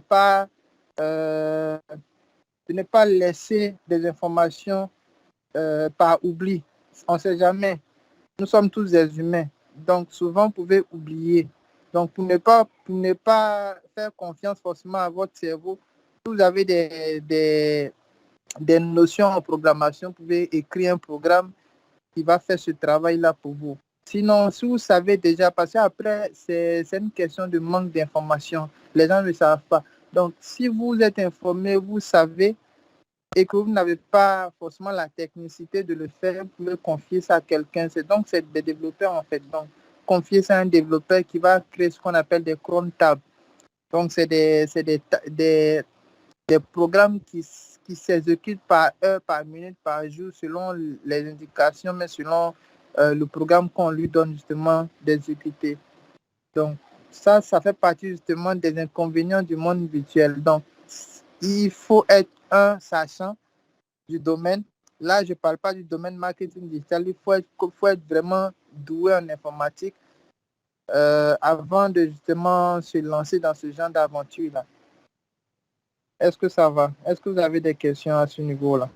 pas laisser des informations par oubli. On ne sait jamais. Nous sommes tous des humains. Donc, souvent, vous pouvez oublier. Donc, pour ne pas faire confiance forcément à votre cerveau, si vous avez des notions en programmation, vous pouvez écrire un programme qui va faire ce travail-là pour vous. Sinon, si vous savez déjà, parce qu'après, c'est une question de manque d'information. Les gens ne savent pas. Donc, si vous êtes informé, vous savez, et que vous n'avez pas forcément la technicité de le faire, vous pouvez confier ça à quelqu'un. Donc, c'est des développeurs, en fait. Donc, confier ça à un développeur qui va créer ce qu'on appelle des cron tabs. Donc, c'est des programmes qui s'exécutent par heure, par minute, par jour, selon les indications, mais selon le programme qu'on lui donne justement d'exécuter. Donc, ça fait partie justement des inconvénients du monde virtuel. Donc, il faut être un sachant du domaine. Là, je ne parle pas du domaine marketing digital. Il faut être vraiment doué en informatique avant de justement se lancer dans ce genre d'aventure-là. Est-ce que ça va? Est-ce que vous avez des questions à ce niveau-là?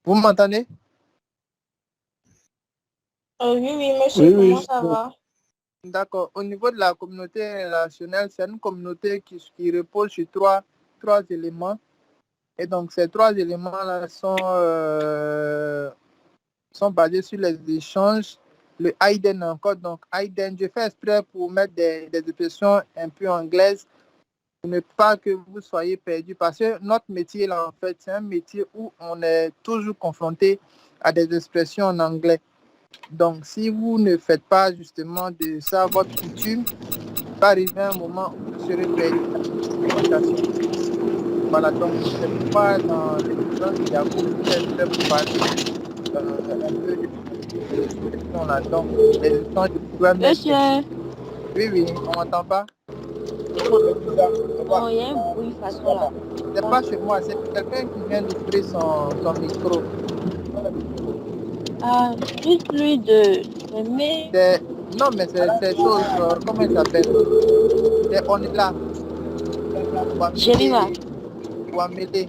Vous m'entendez? Oui, monsieur, comment ça va? D'accord. Au niveau de la communauté relationnelle, c'est une communauté qui repose sur trois éléments. Et donc, ces trois éléments-là sont basés sur les échanges. Le hidden encore. Donc, hidden, je fais exprès pour mettre des expressions un peu anglaises pour ne pas que vous soyez perdu. Parce que notre métier, là, en fait, c'est un métier où on est toujours confronté à des expressions en anglais. Donc, si vous ne faites pas justement de ça votre coutume, il va arriver un moment où vous serez perdu dans la documentation. Voilà, donc c'est pourquoi dans l'épisode de Yahoo, je vais vous parler un peu de cette expression-là. Donc, les échanges de programme. Monsieur, Oui, on m'entend pas? non, il y a un bruit façon là. C'est pas chez moi, c'est quelqu'un qui vient d'ouvrir son micro. Ah, dites-lui de fermer. Non, mais c'est chose, comment il s'appelle? On est là. Jemima. Wamele.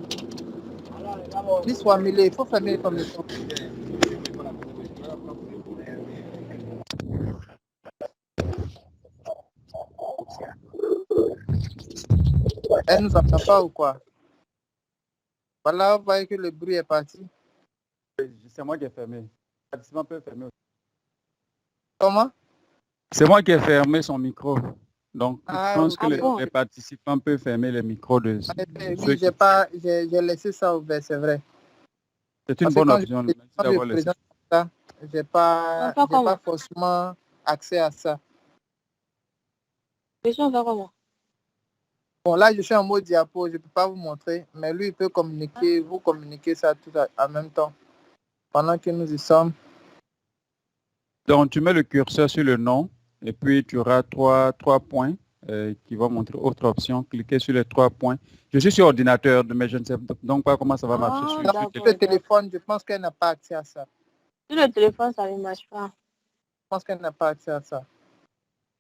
Dis Wamele, il faut fermer ton micro. Elle nous entend pas ou quoi? Voilà, vous voyez que le bruit est parti. C'est moi qui ai fermé. Le participant peut fermer aussi. Comment? C'est moi qui ai fermé son micro. Donc, je pense que bon. les participants peuvent fermer les micros de ceux Oui, qui... j'ai laissé ça ouvert, c'est vrai. C'est une bonne option. Je n'ai pas forcément accès à ça. Question va comment? Bon, là, je suis en mode diapo, je ne peux pas vous montrer, mais lui, il peut communiquer, vous communiquer ça tout en même temps, pendant que nous y sommes. Donc, tu mets le curseur sur le nom et puis tu auras trois points qui va montrer autre option. Cliquez sur les 3 points. Je suis sur ordinateur, mais je ne sais donc pas comment ça va marcher sur Sur d'accord, le téléphone, je pense qu'elle n'a pas accès à ça. Sur le téléphone, ça ne marche pas. Je pense qu'elle n'a pas accès à ça.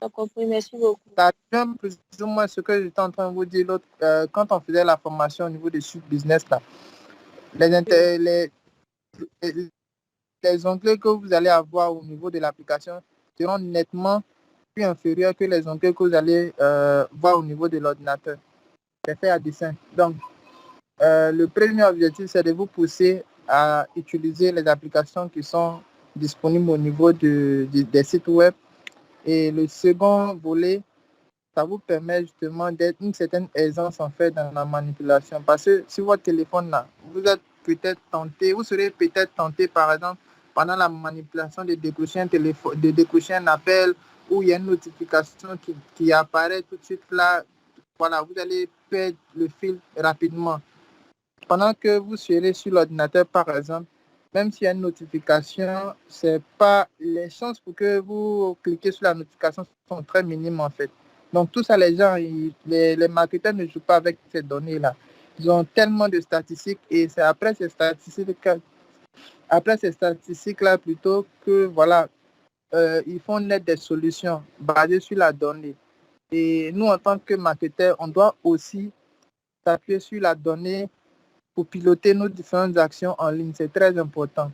J'ai compris, merci beaucoup. Ça rejoint plus ou moins ce que j'étais en train de vous dire l'autre, quand on faisait la formation au niveau des suites business, là, les onglets que vous allez avoir au niveau de l'application seront nettement plus inférieurs que les onglets que vous allez voir au niveau de l'ordinateur. C'est fait à dessein. Donc, le premier objectif, c'est de vous pousser à utiliser les applications qui sont disponibles au niveau des sites web. Et le second volet, ça vous permet justement d'être une certaine aisance en fait dans la manipulation. Parce que sur votre téléphone là, vous êtes peut-être tenté, vous serez peut-être tenté par exemple pendant la manipulation de décrocher un téléphone, de décrocher un appel où il y a une notification qui apparaît tout de suite là. Voilà, vous allez perdre le fil rapidement. Pendant que vous serez sur l'ordinateur par exemple, même s'il y a une notification, c'est pas les chances pour que vous cliquez sur la notification sont très minimes en fait. Donc tout ça, les gens, les marketeurs ne jouent pas avec ces données-là. Ils ont tellement de statistiques et c'est après ces statistiques-là plutôt que voilà, ils font naître des solutions basées sur la donnée. Et nous, en tant que marketeurs, on doit aussi s'appuyer sur la donnée pour piloter nos différentes actions en ligne. C'est très important.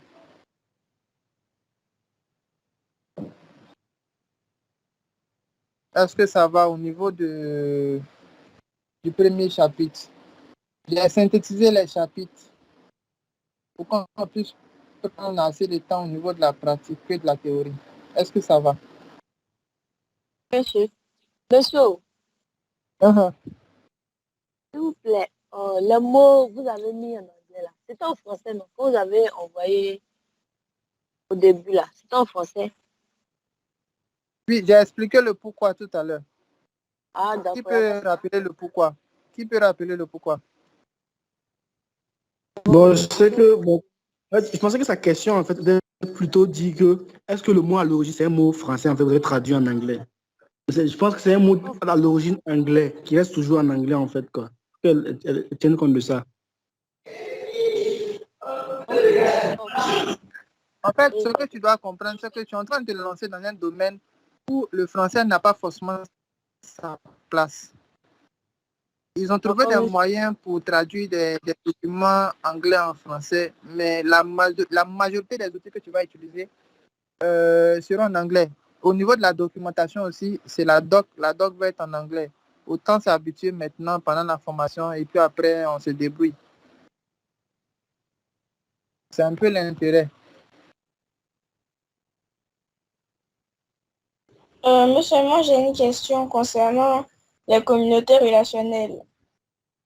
Est-ce que ça va au niveau du premier chapitre? J'ai synthétisé les chapitres pour qu'on puisse prendre assez de temps au niveau de la pratique que de la théorie. Est-ce que ça va? Monsieur, monsieur, Uh-huh. s'il vous plaît, le mot que vous avez mis en anglais là, c'était en français, non? Que vous avez envoyé au début là, c'était en français. Oui, j'ai expliqué le pourquoi tout à l'heure. Ah, Qui d'accord. peut rappeler le pourquoi? Qui peut rappeler le pourquoi? Bon, je sais que, bon, en fait, je pensais que sa question, en fait, était plutôt dit que, est-ce que le mot à l'origine, c'est un mot français, en fait, vous avez traduit en anglais? Je pense que c'est un mot à l'origine anglais, qui reste toujours en anglais, en fait, quoi. Elle tienne compte de ça. En fait, ce que tu dois comprendre, c'est que tu es en train de te lancer dans un domaine où le français n'a pas forcément sa place. Ils ont trouvé des moyens pour traduire des documents anglais en français, mais la majorité des outils que tu vas utiliser seront en anglais. Au niveau de la documentation aussi, c'est la doc. La doc va être en anglais. Autant s'habituer maintenant pendant la formation et puis après, on se débrouille. C'est un peu l'intérêt. Monsieur, moi j'ai une question concernant les communautés relationnelles.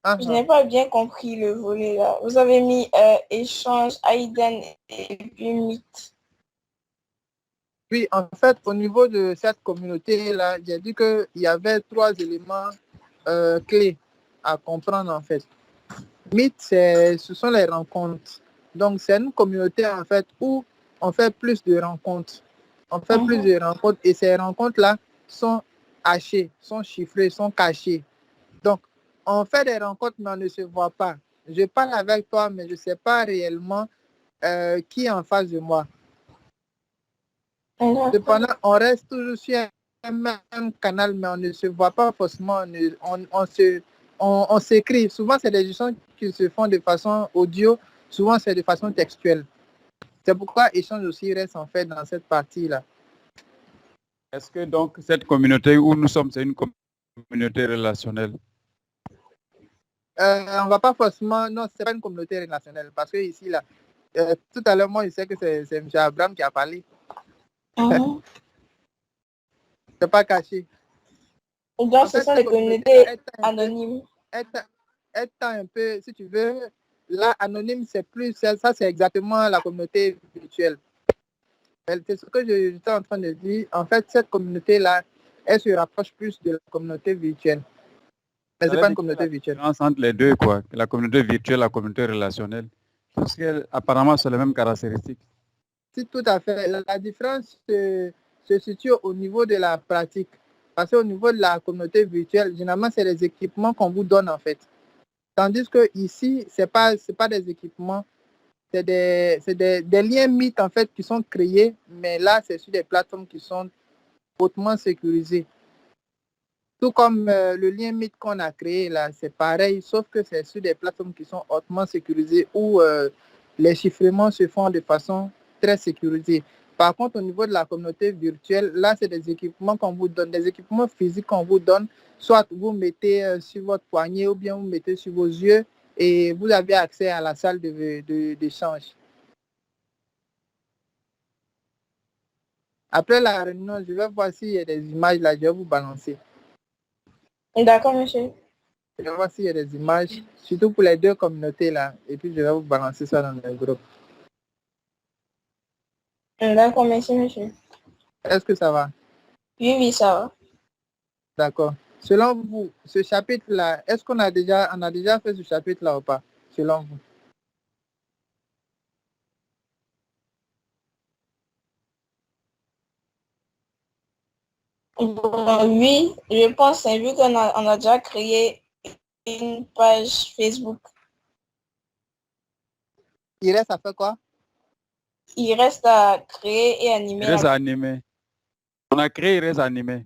Je n'ai pas bien compris le volet là. Vous avez mis échange, Aiden et puis mythe. Oui, en fait, au niveau de cette communauté-là, j'ai dit qu'il y avait 3 éléments clés à comprendre en fait. Mythe, ce sont les rencontres. Donc, c'est une communauté en fait où on fait plus de rencontres. On fait plus de rencontres et ces rencontres-là sont hachées, sont chiffrées, sont cachées. Donc, on fait des rencontres mais on ne se voit pas. Je parle avec toi mais je ne sais pas réellement qui est en face de moi. Cependant, on reste toujours sur un même canal mais on ne se voit pas forcément. On s'écrit. Souvent, c'est des échanges qui se font de façon audio. Souvent, c'est de façon textuelle. C'est pourquoi échange aussi reste en fait dans cette partie-là. Est-ce que donc cette communauté où nous sommes, c'est une communauté relationnelle? On ne va pas forcément... Non, ce n'est pas une communauté relationnelle. Parce que ici, là, tout à l'heure, moi, je sais que c'est M. Abraham qui a parlé. C'est pas caché. Donc, ce sont des communautés anonymes. Être un peu, si tu veux, là, anonyme, c'est plus, ça c'est exactement la communauté virtuelle. C'est ce que j'étais en train de dire. En fait, cette communauté-là, elle se rapproche plus de la communauté virtuelle. Mais ce n'est pas une communauté virtuelle. La différence entre les deux, quoi. La communauté virtuelle, la communauté relationnelle. Parce qu'apparemment, c'est les mêmes caractéristiques. Si, tout à fait. La différence se situe au niveau de la pratique. Parce qu'au niveau de la communauté virtuelle, généralement, c'est les équipements qu'on vous donne en fait. Tandis que ici, c'est pas des équipements, c'est des liens mythes en fait qui sont créés, mais là, c'est sur des plateformes qui sont hautement sécurisées. Tout comme le lien mythe qu'on a créé là, c'est pareil, sauf que c'est sur des plateformes qui sont hautement sécurisées où les chiffrements se font de façon très sécurisée. Par contre, au niveau de la communauté virtuelle, là, c'est des équipements qu'on vous donne, des équipements physiques qu'on vous donne, soit vous mettez sur votre poignet ou bien vous mettez sur vos yeux et vous avez accès à la salle d'échange. Après la réunion, je vais voir s'il y a des images là, je vais vous balancer. D'accord, monsieur. Je vais voir s'il y a des images, surtout pour les deux communautés là, et puis je vais vous balancer ça dans le groupe. D'accord, merci, monsieur. Est-ce que ça va? Oui, oui, ça va. D'accord. Selon vous, ce chapitre-là, est-ce qu'on a déjà fait ce chapitre-là ou pas, selon vous? Bon, oui, je pense, hein, vu qu'on a déjà créé une page Facebook. Il reste à faire quoi? Il reste à créer et Il animer reste la... à animer. On a créé, il reste à animer.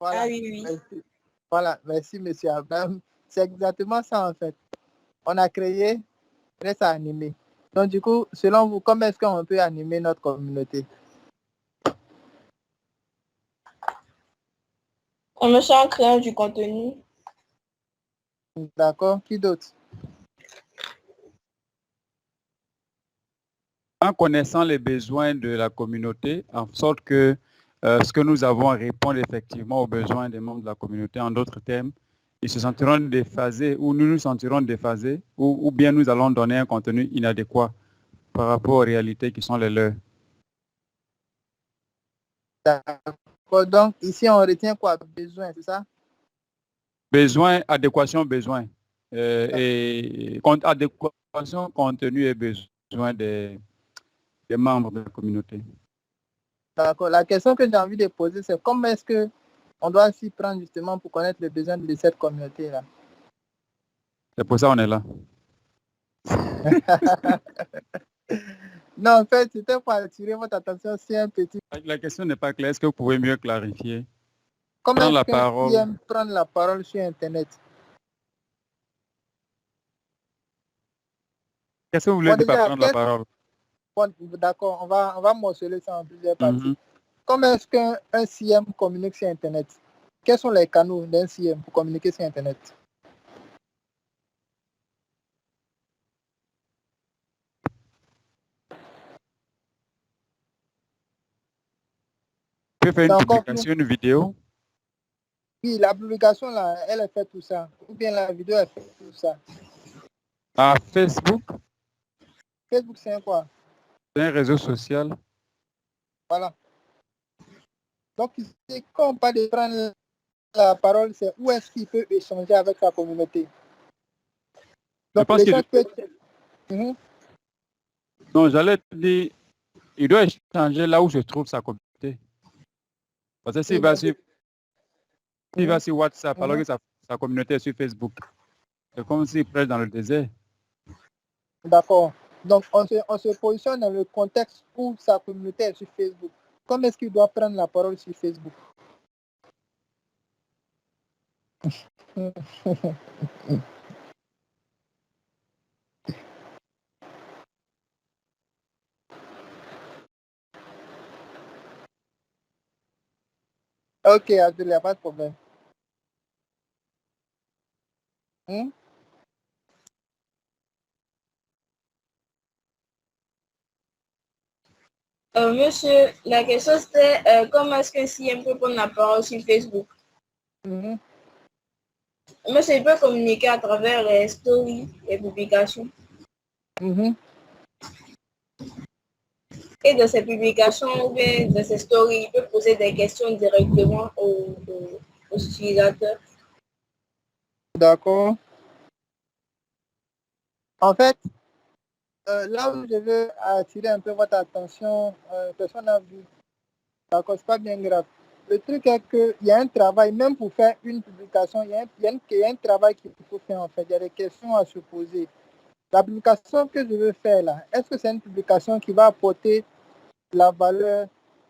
Voilà. Ah oui, oui. Merci. Voilà, merci monsieur Abraham. C'est exactement ça en fait. On a créé, il reste à animer. Donc du coup, selon vous, comment est-ce qu'on peut animer notre communauté? On me en créant du contenu. D'accord. Qui d'autre? En connaissant les besoins de la communauté, en sorte que ce que nous avons réponde effectivement aux besoins des membres de la communauté. En d'autres termes, ils se sentiront déphasés ou nous nous sentirons déphasés ou bien nous allons donner un contenu inadéquat par rapport aux réalités qui sont les leurs. D'accord. Donc ici, on retient quoi? Besoin, c'est ça? Besoin, adéquation, besoin. Et adéquation, contenu et besoin des membres de la communauté. D'accord. La question que j'ai envie de poser, c'est comment est-ce que on doit s'y prendre justement pour connaître les besoins de cette communauté-là? C'est pour ça qu'on est là. Non, en fait, c'était pour attirer votre attention sur un petit... La question n'est pas claire. Est-ce que vous pouvez mieux clarifier? Comment Prendre la est-ce qu'un parole. CM prend la parole sur Internet? Qu'est-ce que vous voulez Bon, dire par déjà, prendre la parole? bon, d'accord, on va morceler ça en plusieurs parties. Mhm. Comment est-ce qu'un CM communique sur Internet? Quels sont les canaux d'un CM pour communiquer sur Internet? Tu peux faire une Donc, publication, une vidéo. oui, la publication, là, elle a fait tout ça. Ou bien la vidéo, elle fait tout ça. À Facebook, Facebook, c'est quoi? c'est un réseau social. Voilà. Donc, ici, quand on parle de prendre la parole, c'est où est-ce qu'il peut échanger avec sa communauté. Je Donc, pense l'échange que... peut être... Mhm. Non, j'allais te dire, il doit échanger là où se trouve sa communauté. Parce que s'il va sur WhatsApp, alors que sa communauté est sur Facebook, c'est comme s'il prêche dans le désert. D'accord. Donc, on se positionne dans le contexte où sa communauté est sur Facebook. Comment est-ce qu'il doit prendre la parole sur Facebook? Ok, Abdul, il n'y a pas de problème. Monsieur, la question c'était comment est-ce qu'un CM peut prendre la parole sur Facebook? Monsieur, il peut communiquer à travers les stories et publications. Et de ces publications ou bien de ces stories, il peut poser des questions directement aux utilisateurs. D'accord. En fait, là où je veux attirer un peu votre attention, personne n'a vu. D'accord, c'est pas bien grave. le truc est qu'il y a un travail, même pour faire une publication, il y a un travail qu'il faut faire en fait. Il y a des questions à se poser. La publication que je veux faire là, est-ce que c'est une publication qui va apporter de la valeur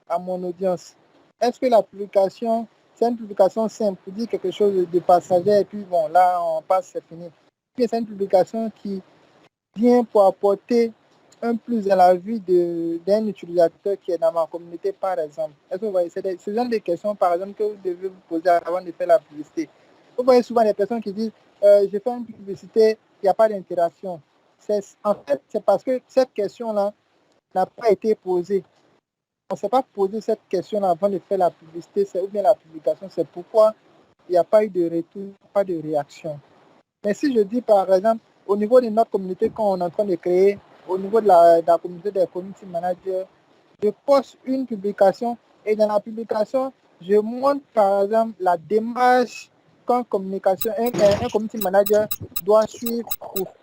à mon audience? Est-ce que la publication, c'est une publication simple pour dire quelque chose de passager et puis bon, là, on passe, c'est fini. Puis c'est une publication qui vient pour apporter un plus dans la vie d'un utilisateur qui est dans ma communauté, par exemple. Est-ce que vous voyez, c'est ce genre de questions, par exemple, que vous devez vous poser avant de faire la publicité. Vous voyez souvent des personnes qui disent, je fais une publicité, il n'y a pas d'interaction. En fait, c'est parce que cette question-là n'a pas été posée. On ne s'est pas posé cette question-là avant de faire la publicité, ou bien la publication. C'est pourquoi il n'y a pas eu de retour, pas de réaction. Mais si je dis, par exemple, au niveau de notre communauté qu'on est en train de créer, au niveau de la communauté des community managers, je poste une publication et dans la publication, je montre, par exemple, la démarche qu'un community manager doit suivre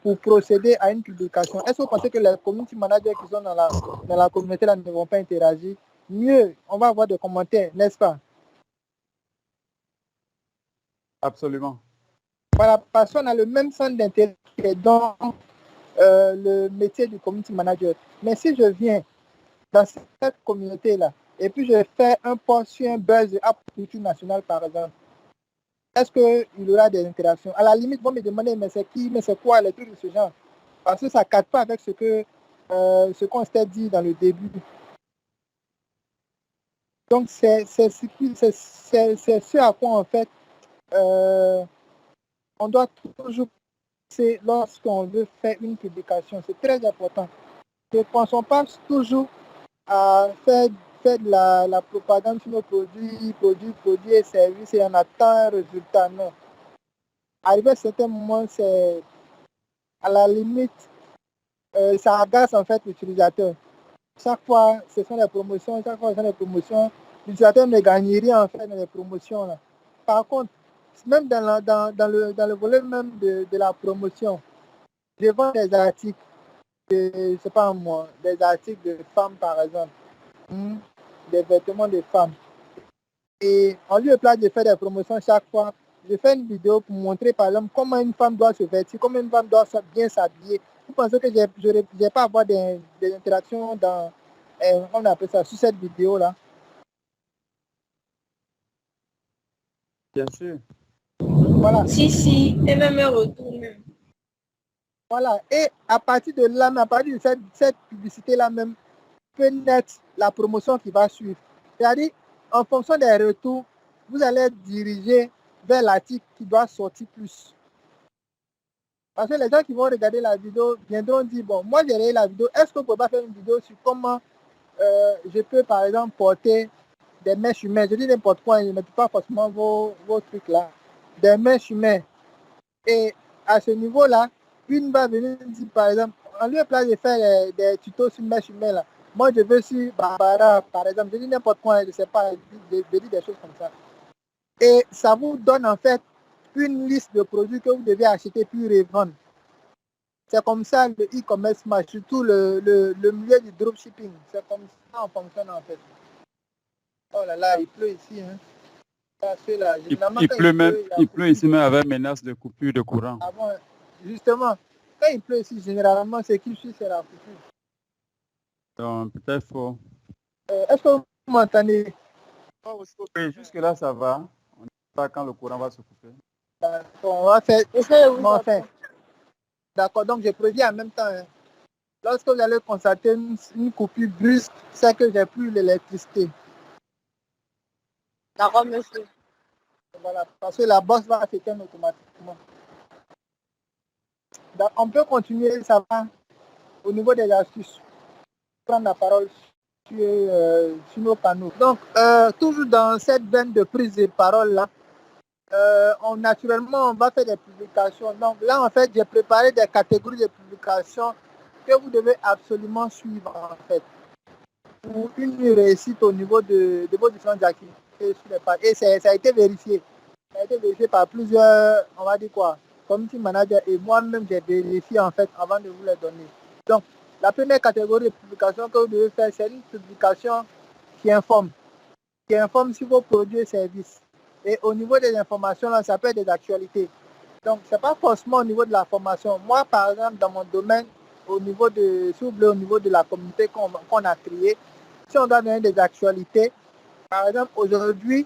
pour procéder à une publication. Est-ce que vous pensez que les community managers qui sont dans la communauté là ne vont pas interagir? Mieux, on va avoir des commentaires, n'est-ce pas? Absolument. Voilà, parce qu'on a le même centre d'intérêt dans le métier du community manager. Mais si je viens dans cette communauté-là et puis je fais un post sur un buzz de culture nationale, par exemple, est-ce qu'il y aura des interactions? À la limite, vont me demander, mais c'est qui, mais c'est quoi, les trucs de ce genre? Parce que ça ne cadre pas avec ce qu'on s'était dit dans le début. Donc, c'est ce à quoi, en fait, on doit toujours penser lorsqu'on veut faire une publication. C'est très important. Ne pensons pas toujours à faire de la propagande sur nos produits et services et on attend un résultat. Non. Arrivé à un certain moment, c'est à la limite, ça agace en fait l'utilisateur. Chaque fois, ce sont des promotions, l'utilisateur ne gagne rien en fait dans les promotions. Là. Par contre, même dans le volet même de la promotion, je vends des articles, je sais pas moi, des articles de femmes par exemple. Des vêtements de femmes. Et en lieu de place de faire des promotions chaque fois, je fais une vidéo pour montrer par exemple comment une femme doit se vêtir, comment une femme doit bien s'habiller. Vous pensez que je ne vais pas avoir des interactions dans, on appelle ça, sur cette vidéo-là? Bien sûr. Voilà. Si, et même un retour. Voilà. Et à partir de là, à partir de cette publicité-là même, peut naître la promotion qui va suivre. C'est-à-dire, en fonction des retours, vous allez être dirigé vers l'article qui doit sortir plus. Parce que les gens qui vont regarder la vidéo viendront dire, bon, moi j'ai regardé la vidéo, est-ce qu'on ne peut pas faire une vidéo sur comment je peux par exemple porter des mèches humaines? Je dis n'importe quoi, je ne mets pas forcément vos trucs là. Des mèches humaines. Et à ce niveau-là, une va venir dire par exemple, en lieu de place de faire des tutos sur mèches humaines là, moi, je veux sur Barbara, par exemple, je dis n'importe quoi, je ne sais pas, je dis des choses comme ça. Et ça vous donne en fait une liste de produits que vous devez acheter puis revendre. C'est comme ça le e-commerce marche, surtout le milieu du dropshipping. C'est comme ça qu'on fonctionne en fait. Oh là là, il pleut ici. Hein. Là, il pleut ici même avec menace de coupure de courant. Ah bon, justement, quand il pleut ici, généralement, c'est qu'il suit, c'est la coupure. Donc, peut-être faut... Est-ce que vous m'entendez? Oui, jusque-là, ça va. On ne sait pas quand le courant va se couper. On va faire... D'accord, donc je préviens en même temps. Hein. Lorsque vous allez constater une coupure brusque, c'est que j'ai plus l'électricité. D'accord, monsieur. Voilà, parce que la bosse va s'éteindre automatiquement. Donc, on peut continuer, ça va, au niveau des astuces. Prendre la parole sur nos panneaux. Donc, toujours dans cette veine de prise de parole là, naturellement, on va faire des publications. Donc là, en fait, j'ai préparé des catégories de publications que vous devez absolument suivre, en fait, pour une réussite au niveau de vos différentes activités sur les pages. Et ça a été vérifié. Ça a été vérifié par plusieurs, on va dire quoi, community managers et moi-même, j'ai vérifié, en fait, avant de vous les donner. Donc, la première catégorie de publication que vous devez faire, c'est une publication qui informe. qui informe sur vos produits et services. Et au niveau des informations, là, ça peut être des actualités. Donc, ce n'est pas forcément au niveau de la formation. Moi, par exemple, dans mon domaine, au niveau de, s'il vous plaît, au niveau de la communauté qu'on a créée, si on doit donner des actualités, par exemple, aujourd'hui,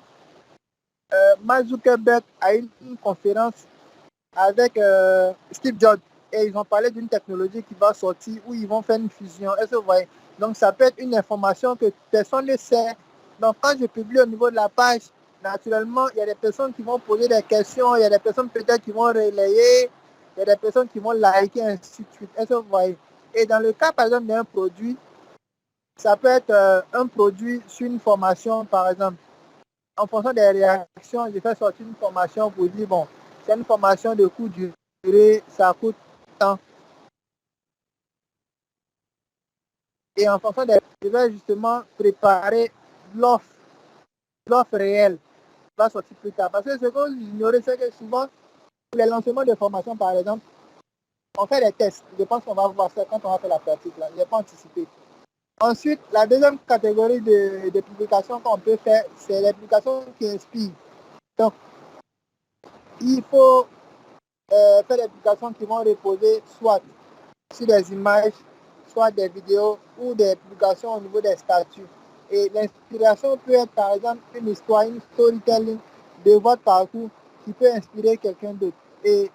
Mark Zuckerberg a eu une conférence avec Steve Jobs et ils ont parlé d'une technologie qui va sortir où ils vont faire une fusion. Est-ce que vous voyez? Donc, ça peut être une information que personne ne sait. Donc, quand je publie au niveau de la page, naturellement, il y a des personnes qui vont poser des questions, il y a des personnes peut-être qui vont relayer, il y a des personnes qui vont liker, ainsi de suite. Est-ce que vous voyez? Et dans le cas, par exemple, d'un produit, ça peut être un produit sur une formation, par exemple. En fonction des réactions, je fais sortir une formation pour dire, bon, c'est une formation de courte durée, ça coûte tant. Et en fonction des... Je vais justement préparer l'offre réelle qui va sortir plus tard. Parce que ce que vous ignorez, c'est que souvent, pour les lancements de formation, par exemple, on fait des tests. Je pense qu'on va voir ça quand on va faire la pratique. Là. Je n'ai pas anticipé. Ensuite, la deuxième catégorie de publications qu'on peut faire, c'est les publications qui inspirent. Donc, il faut faire des publications qui vont reposer soit sur des images, soit des vidéos ou des publications au niveau des statuts. Et l'inspiration peut être par exemple une histoire, une storytelling de votre parcours qui peut inspirer quelqu'un d'autre. Et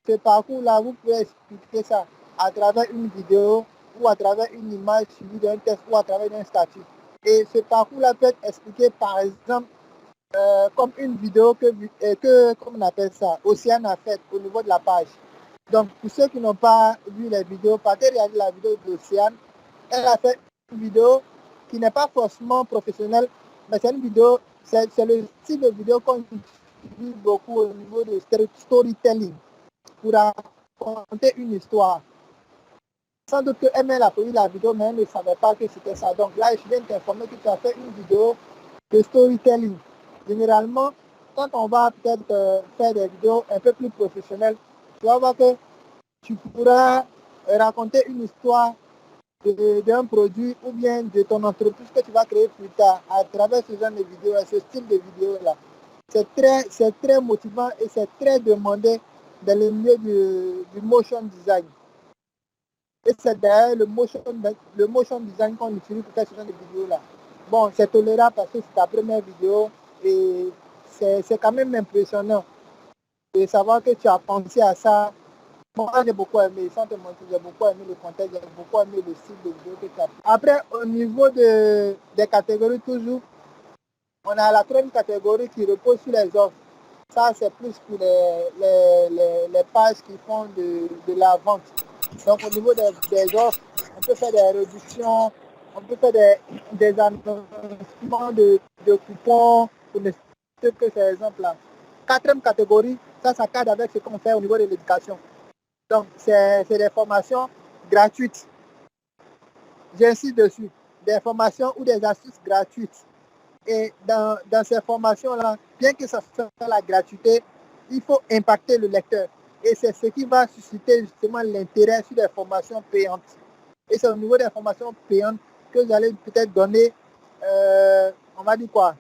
ce parcours-là, vous pouvez expliquer ça à travers une vidéo ou à travers une image suivie d'un texte ou à travers un statut. Et ce parcours-là peut être expliqué par exemple comme une vidéo que, comme on appelle ça, Océane a faite au niveau de la page. Donc, pour ceux qui n'ont pas vu les vidéos, partez regarder la vidéo d'Océane. Elle a fait une vidéo qui n'est pas forcément professionnelle, mais c'est une vidéo, c'est le style de vidéo qu'on utilise beaucoup au niveau de storytelling pour raconter une histoire. Sans doute qu'elle a produit la vidéo, mais elle ne savait pas que c'était ça. Donc là, je viens t'informer que tu as fait une vidéo de storytelling. Généralement, quand on va peut-être faire des vidéos un peu plus professionnelles, tu vas voir que tu pourras raconter une histoire d'un produit ou bien de ton entreprise que tu vas créer plus tard à travers ce genre de vidéos, ce style de vidéo-là. C'est très motivant et c'est très demandé dans le milieu du motion design. Et c'est d'ailleurs le motion design qu'on utilise pour faire ce genre de vidéos-là. Bon, c'est tolérable parce que c'est ta première vidéo et c'est quand même impressionnant de savoir que tu as pensé à ça. Moi, j'ai beaucoup aimé, sans te mentir, j'ai beaucoup aimé le contexte, j'ai beaucoup aimé le style de vidéo que tu as fait. Après, au niveau des catégories toujours, on a la troisième catégorie qui repose sur les offres. Ça, c'est plus pour les pages qui font de la vente. Donc, au niveau des offres, on peut faire des réductions, on peut faire des annoncements de coupons, pour ne citer que ces exemples-là. Quatrième catégorie, ça cadre avec ce qu'on fait au niveau de l'éducation. Donc, c'est des formations gratuites. J'insiste dessus. Des formations ou des astuces gratuites. Et dans ces formations-là, bien que ça soit la gratuité, il faut impacter le lecteur. Et c'est ce qui va susciter justement l'intérêt sur des formations payantes. Et c'est au niveau des formations payantes que vous allez peut-être donner, on va dire quoi,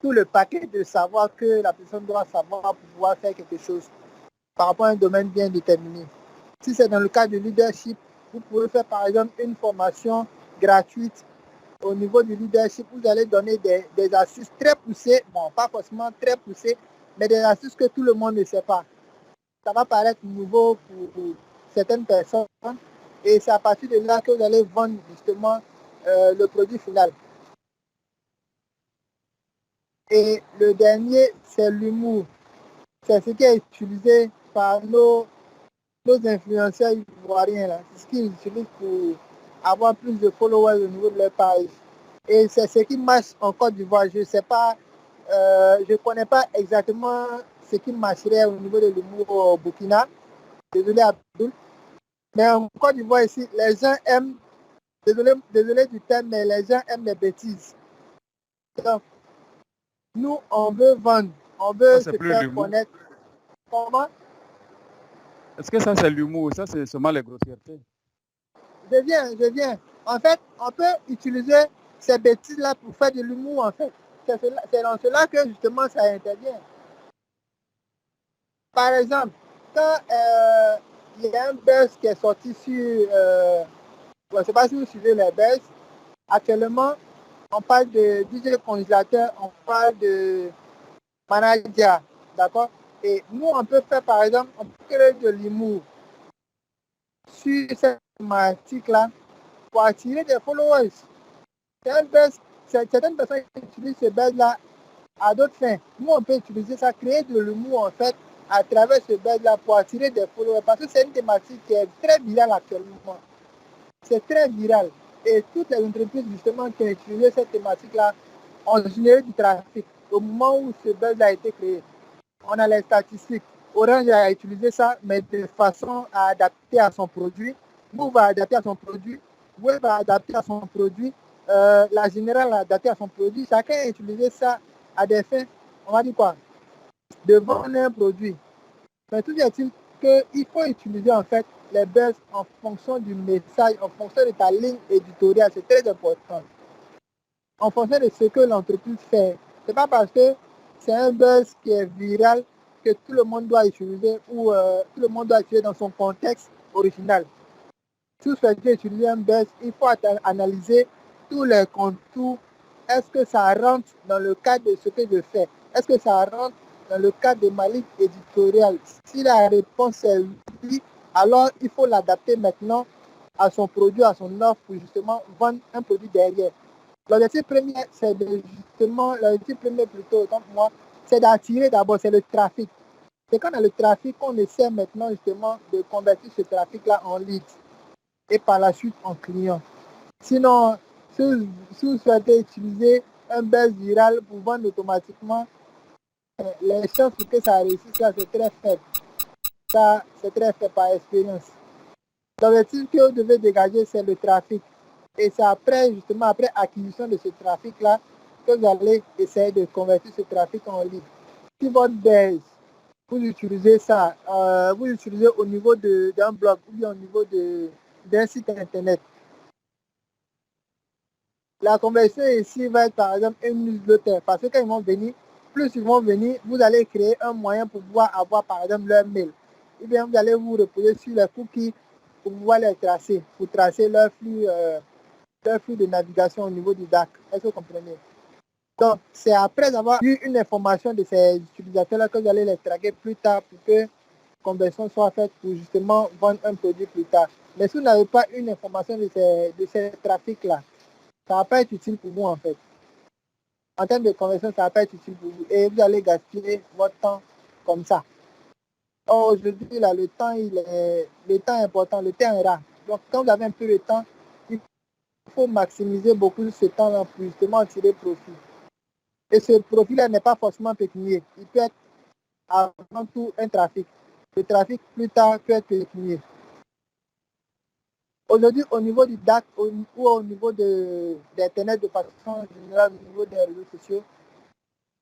tout le paquet de savoir que la personne doit savoir pour pouvoir faire quelque chose par rapport à un domaine bien déterminé. Si c'est dans le cas du leadership, vous pouvez faire par exemple une formation gratuite au niveau du leadership. Vous allez donner des astuces très poussées, bon, pas forcément très poussées, mais des astuces que tout le monde ne sait pas. Ça va paraître nouveau pour certaines personnes et c'est à partir de là que vous allez vendre justement le produit final. Et le dernier, c'est l'humour. C'est ce qui est utilisé par nos influenceurs ivoiriens, là. C'est ce qu'ils utilisent pour avoir plus de followers au niveau de leur page. Et c'est ce qui marche en Côte d'Ivoire. Je ne sais pas, je ne connais pas exactement ce qui marcherait au niveau de l'humour au Burkina. Désolé Abdul. Mais en Côte d'Ivoire ici, les gens aiment, désolé du terme, mais les gens aiment les bêtises. Donc, nous, on veut vendre, on veut se faire connaître. Comment? Est-ce que ça c'est l'humour? Ça c'est seulement les grossièretés? Je viens. En fait, on peut utiliser ces bêtises-là pour faire de l'humour en fait. c'est dans cela que justement ça intervient. Par exemple, quand il y a un buzz qui est sorti sur, je ne sais pas si vous suivez les buzz, actuellement, on parle de DJ congélateur, on parle de manager, d'accord? Et nous, on peut faire, par exemple, on peut créer de l'humour sur cette thématique-là pour attirer des followers. C'est un buzz, certaines personnes utilisent ce buzz-là à d'autres fins. Nous, on peut utiliser ça, créer de l'humour, en fait, à travers ce buzz-là pour attirer des followers. Parce que c'est une thématique qui est très virale actuellement. C'est très viral. Et toutes les entreprises, justement, qui ont utilisé cette thématique-là ont généré du trafic. Au moment où ce buzz a été créé, on a les statistiques. Orange a utilisé ça, mais de façon à adapter à son produit. Move va adapter à son produit. Web va adapter à son produit. La Générale a adapté à son produit. Chacun a utilisé ça à des fins, on va dire quoi, de vendre un produit. Mais tout est-il qu'il faut utiliser en fait les buzz en fonction du message, en fonction de ta ligne éditoriale. C'est très important. En fonction de ce que l'entreprise fait. C'est pas parce que c'est un buzz qui est viral que tout le monde doit utiliser ou tout le monde doit utiliser dans son contexte original. Si vous souhaitez utiliser un buzz, il faut analyser tous les contours. Est-ce que ça rentre dans le cadre de ce que je fais? Est-ce que ça rentre dans le cadre de ma ligne éditoriale? Si la réponse est oui, alors il faut l'adapter maintenant à son produit, à son offre pour justement vendre un produit derrière. L'objectif premier, c'est l'objectif premier plutôt, donc moi, c'est d'attirer d'abord, c'est le trafic. C'est quand on a le trafic qu'on essaie maintenant justement de convertir ce trafic-là en lead et par la suite en client. Sinon, si vous souhaitez utiliser un buzz viral pour vendre automatiquement, les chances pour que ça réussisse là, c'est très faible. Ça, c'est très faible par expérience. L'objectif que vous devez dégager, c'est le trafic. Et c'est après, justement, après acquisition de ce trafic-là, que vous allez essayer de convertir ce trafic en lead. Si votre base, vous utilisez ça, vous utilisez au niveau d'un blog ou bien au niveau d'un site internet. La conversion ici va être par exemple une newsletter. Parce que quand ils vont venir, plus ils vont venir, vous allez créer un moyen pour pouvoir avoir par exemple leur mail. Ou bien vous allez vous reposer sur les cookies pour pouvoir les tracer, pour tracer leur flux de navigation au niveau du DAC. Est-ce que vous comprenez? Donc, c'est après avoir eu une information de ces utilisateurs-là que vous allez les traquer plus tard pour que la conversion soit faite pour justement vendre un produit plus tard. Mais si vous n'avez pas une information de ces trafics-là, ça ne va pas être utile pour vous en fait. En termes de conversion, ça ne va pas être utile pour vous. Et vous allez gaspiller votre temps comme ça. Or, aujourd'hui, là, le temps est important, le temps est rare. Donc, quand vous avez un peu de temps, il faut maximiser beaucoup ce temps-là pour justement en tirer profit. Et ce profil-là n'est pas forcément pécunier. Il peut être avant tout un trafic. Le trafic, plus tard, peut être pécunier. Aujourd'hui, au niveau du DAC ou au niveau d'Internet de façon générale, au niveau des réseaux sociaux,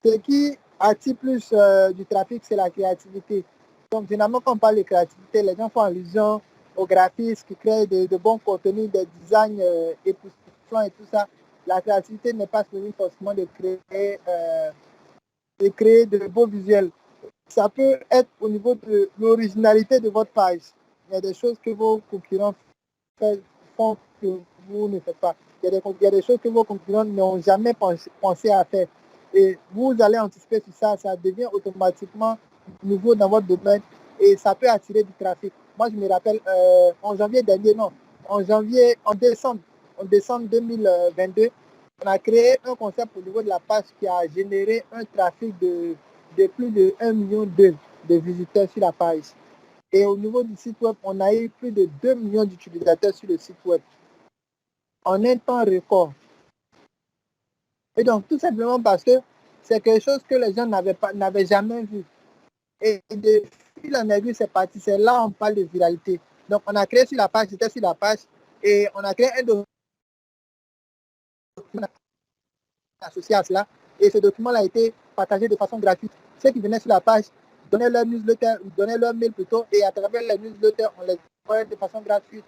ce qui attire plus du trafic, c'est la créativité. Donc, généralement, quand on parle de créativité, les gens font allusion aux graphistes qui créent de bons contenus, des designs époustouflants et tout ça. La créativité n'est pas seulement forcément de créer de beaux visuels. Ça peut être au niveau de l'originalité de votre page. Il y a des choses que vos concurrents font que vous ne faites pas. Il y a des choses que vos concurrents n'ont jamais pensé à faire. Et vous allez anticiper sur ça, ça devient automatiquement nouveau dans votre domaine et ça peut attirer du trafic. Moi, je me rappelle, en janvier dernier, non, en décembre 2022, on a créé un concept au niveau de la page qui a généré un trafic de plus de 1,2 million de visiteurs sur la page. Et au niveau du site web, on a eu plus de 2 millions d'utilisateurs sur le site web en un temps record. Et donc, tout simplement parce que c'est quelque chose que les gens n'avaient jamais vu. Et de fil en aiguille, c'est parti. C'est là on parle de viralité. Donc, on a créé sur la page, j'étais sur la page, et on a créé un document associé à cela. Et ce document-là a été partagé de façon gratuite. Ceux qui venaient sur la page donnaient leur newsletter, donnaient leur mail plutôt, et à travers les newsletters, on les envoyait de façon gratuite.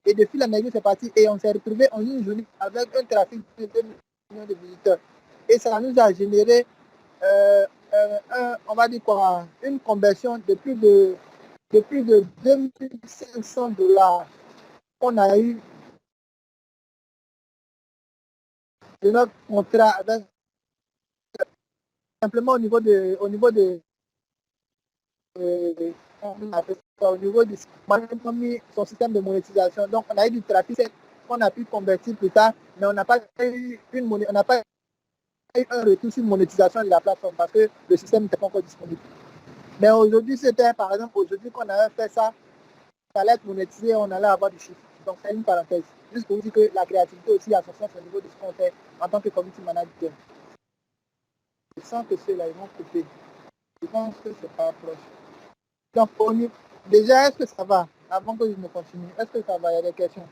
Et depuis la aiguille, c'est parti. Et on s'est retrouvé en une journée avec un trafic de 2 millions de visiteurs. et ça nous a généré, on va dire quoi, une conversion de plus de 2500 dollars qu'on a eu de notre contrat avec, simplement au niveau de on appelle ça, au niveau du son système de monétisation. Donc on a eu du trafic qu'on a pu convertir plus tard, mais on n'a pas eu on n'a pas eu un retour sur monétisation de la plateforme parce que le système n'était pas encore disponible. Mais aujourd'hui, c'était par exemple aujourd'hui qu'on avait fait ça, ça allait être monétisé, on allait avoir du chiffre. Donc c'est une parenthèse. Juste pour vous dire que la créativité aussi a son sens au niveau de ce qu'on fait en tant que community manager. Je sens que ceux-là, ils vont couper. Je pense que c'est pas proche. Donc, déjà, est-ce que ça va? Avant que je ne continue, est-ce que ça va? Il y a des questions.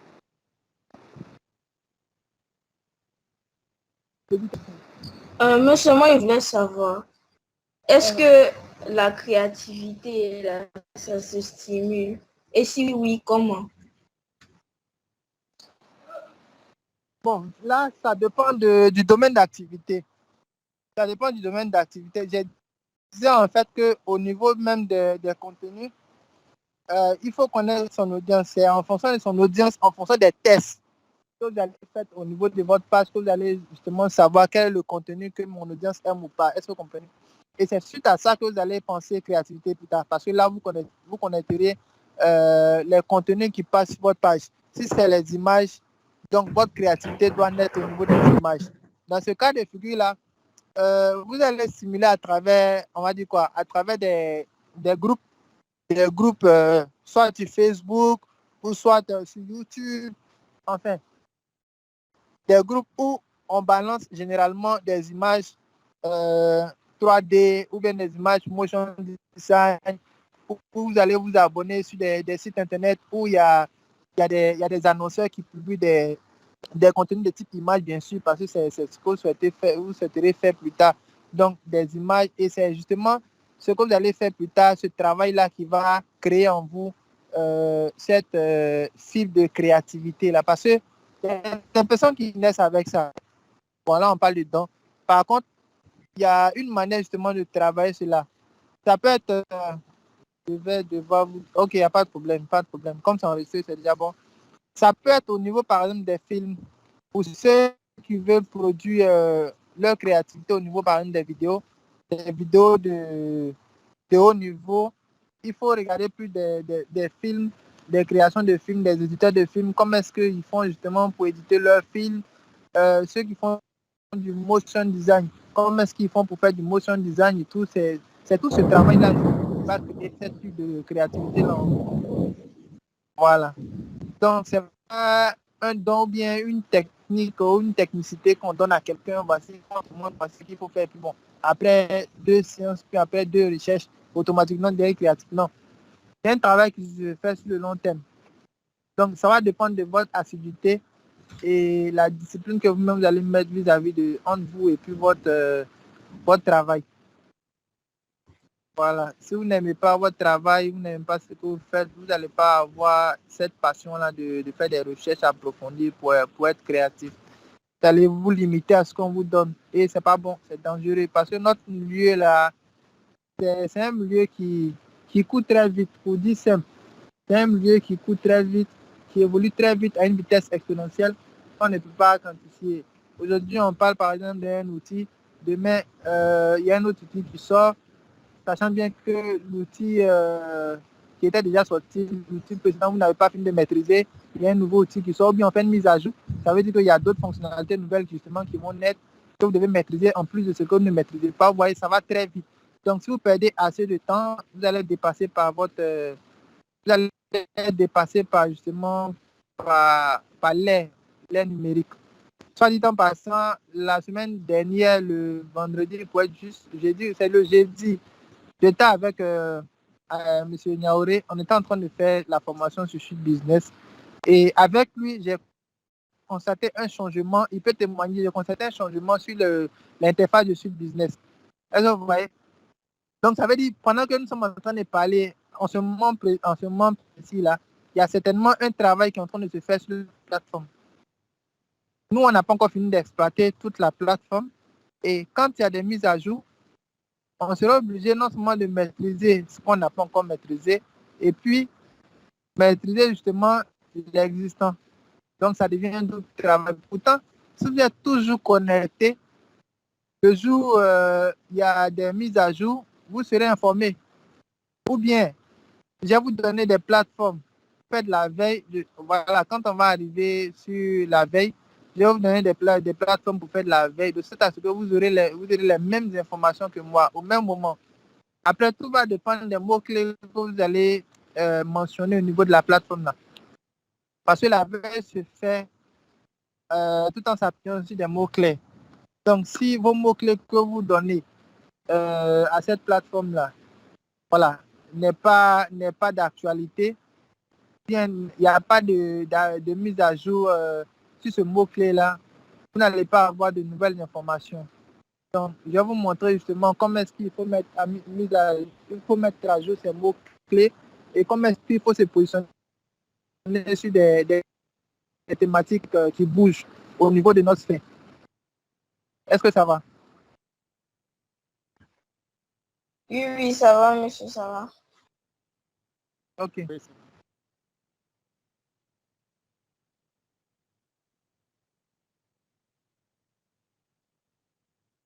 Monsieur, moi, je voulais savoir, est-ce que la créativité, là, ça se stimule? Et si oui, comment? Bon, là, ça dépend du domaine d'activité. Ça dépend du domaine d'activité. Je disais en fait qu'au niveau même des contenus, il faut connaître son audience. C'est en fonction de son audience, en fonction des tests que vous allez faire au niveau de votre page, que vous allez justement savoir quel est le contenu que mon audience aime ou pas. Est-ce que vous comprenez? Et c'est suite à ça que vous allez penser créativité plus tard. Parce que là, vous connaîtrez les contenus qui passent sur votre page. Si c'est les images, donc votre créativité doit naître au niveau des images. Dans ce cas de figure-là, vous allez simuler à travers, on va dire quoi, à travers des groupes, soit sur Facebook ou soit sur YouTube, enfin, des groupes où on balance généralement des images 3D ou bien des images motion design, où vous allez vous abonner sur des sites internet où il y a des annonceurs qui publient des contenus de type image, bien sûr, parce que c'est ce que vous souhaiterez faire plus tard. Donc, des images, et c'est justement ce que vous allez faire plus tard, ce travail-là qui va créer en vous cette fibre de créativité-là. Parce que il y a des personnes qui naissent avec ça. Bon, là, on parle de dons. Par contre, il y a une manière justement de travailler cela. Ça peut être, je vais devoir vous... Ok, il n'y a pas de problème, pas de problème. Comme c'est enregistré, c'est déjà bon. Ça peut être au niveau, par exemple, des films. Pour ceux qui veulent produire leur créativité au niveau, par exemple, des vidéos de haut niveau, il faut regarder plus des films, des créations de films, des éditeurs de films, comment est-ce qu'ils font justement pour éditer leurs films, ceux qui font du motion design, comment est-ce qu'ils font pour faire du motion design et tout, c'est tout ce travail-là qui va créer cette type de créativité-là. Voilà. Donc, c'est pas un don bien une technique ou une technicité qu'on donne à quelqu'un, voici ce qu'il faut faire. Puis bon, après 2 séances, puis après 2 recherches, automatiquement, derrière créatif. Non. C'est un travail qui se fait sur le long terme. Donc, ça va dépendre de votre assiduité et la discipline que vous-même vous allez mettre vis-à-vis de entre vous et puis votre travail. Voilà. Si vous n'aimez pas votre travail, vous n'aimez pas ce que vous faites, vous n'allez pas avoir cette passion-là de faire des recherches approfondies pour être créatif. Vous allez vous limiter à ce qu'on vous donne. Et c'est pas bon, c'est dangereux. Parce que notre milieu, là, c'est un milieu qui court très vite. Pour dire simple, c'est un milieu qui court très vite, qui évolue très vite à une vitesse exponentielle qu'on ne peut pas quantifier. Aujourd'hui, on parle par exemple d'un outil. Demain, il y a un autre outil qui sort, sachant bien que l'outil qui était déjà sorti, l'outil précédent, vous n'avez pas fini de maîtriser, il y a un nouveau outil qui sort, ou bien on fait une mise à jour. Ça veut dire qu'il y a d'autres fonctionnalités nouvelles justement qui vont naître, que vous devez maîtriser en plus de ce que vous ne maîtrisez pas. Vous voyez, ça va très vite. Donc, si vous perdez assez de temps, vous allez être dépassé par vous allez être dépassé par justement par l'ère numérique. Soit dit en passant, la semaine dernière, le vendredi, pour être juste, c'est le jeudi, j'étais avec M. Niaoré, on était en train de faire la formation sur Suite Business. Et avec lui, j'ai constaté un changement, il peut témoigner, j'ai constaté un changement sur l'interface de Suite Business. Est-ce que vous voyez? Donc, ça veut dire, pendant que nous sommes en train de parler, en ce moment précis-là, il y a certainement un travail qui est en train de se faire sur la plateforme. Nous, on n'a pas encore fini d'exploiter toute la plateforme, Et quand il y a des mises à jour, on sera obligé non seulement de maîtriser ce qu'on n'a pas encore maîtrisé, et puis maîtriser justement l'existant. Donc, ça devient un double travail. Pourtant, si vous êtes toujours connecté, le jour où il y a des mises à jour, vous serez informé. Ou bien, je vais vous donner des plateformes. Faites la veille. Voilà, quand on va arriver sur la veille, je vais vous donner des plateformes pour faire de la veille, de sorte à ce que vous aurez les mêmes informations que moi au même moment. Après, tout va dépendre des mots-clés que vous allez mentionner au niveau de la plateforme là. Parce que la veille se fait tout en s'appuyant sur des mots-clés. Donc, si vos mots-clés que vous donnez à cette plateforme-là, voilà, n'est pas d'actualité, bien, il n'y a pas de mise à jour sur ce mot-clé-là, vous n'allez pas avoir de nouvelles informations. Donc, je vais vous montrer justement comment est-ce qu'il faut mettre à jour ces mots-clés et comment est-ce qu'il faut se positionner sur des thématiques qui bougent au niveau de notre sphère. Est-ce que ça va? Oui, ça va, monsieur, ça va. Ok.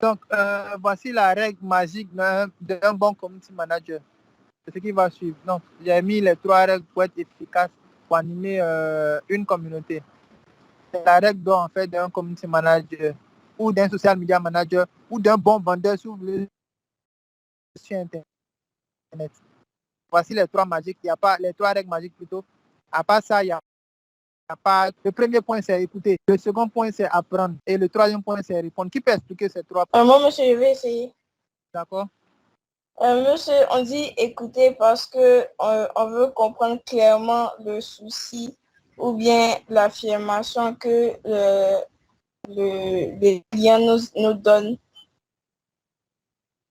Donc, voici la règle magique d'un bon community manager. C'est ce qui va suivre. Donc, j'ai mis les 3 règles pour être efficace pour animer une communauté. C'est la règle d'or en fait d'un community manager ou d'un social media manager ou d'un bon vendeur sur Internet. Voici les 3 magiques. Il n'y a pas les 3 règles magiques plutôt. À part ça, il n'y a pas. Le premier point, c'est écouter. Le second point, c'est apprendre. Et le troisième point, c'est répondre. Qui peut expliquer ces 3 points? Moi, monsieur, je vais essayer. D'accord? Monsieur, on dit écouter parce que on veut comprendre clairement le souci ou bien l'affirmation que les clients nous donnent.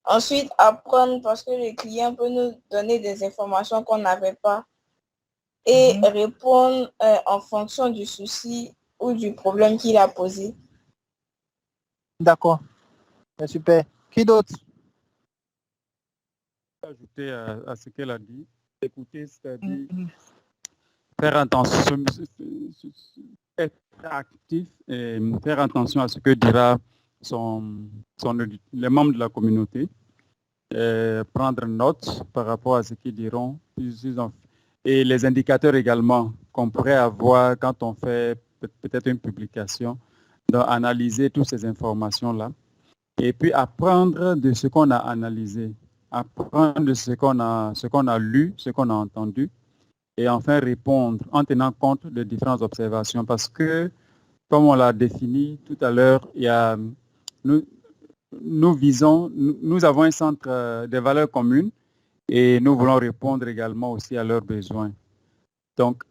Ensuite, apprendre parce que le client peut nous donner des informations qu'on n'avait pas. Et répondre en fonction du souci ou du problème qu'il a posé. D'accord. C'est super. Qui d'autre? Ajouter à ce qu'elle a dit, écouter, c'est-à-dire faire attention, être actif et faire attention à ce que dira les membres de la communauté, prendre note par rapport à ce qu'ils diront, et les indicateurs également qu'on pourrait avoir quand on fait peut-être une publication, donc analyser toutes ces informations-là, et puis apprendre de ce qu'on a analysé, apprendre de ce qu'on a lu, ce qu'on a entendu, et enfin répondre en tenant compte de différentes observations. Parce que, comme on l'a défini tout à l'heure, nous avons un centre de valeurs communes et nous voulons répondre également aussi à leurs besoins. Donc,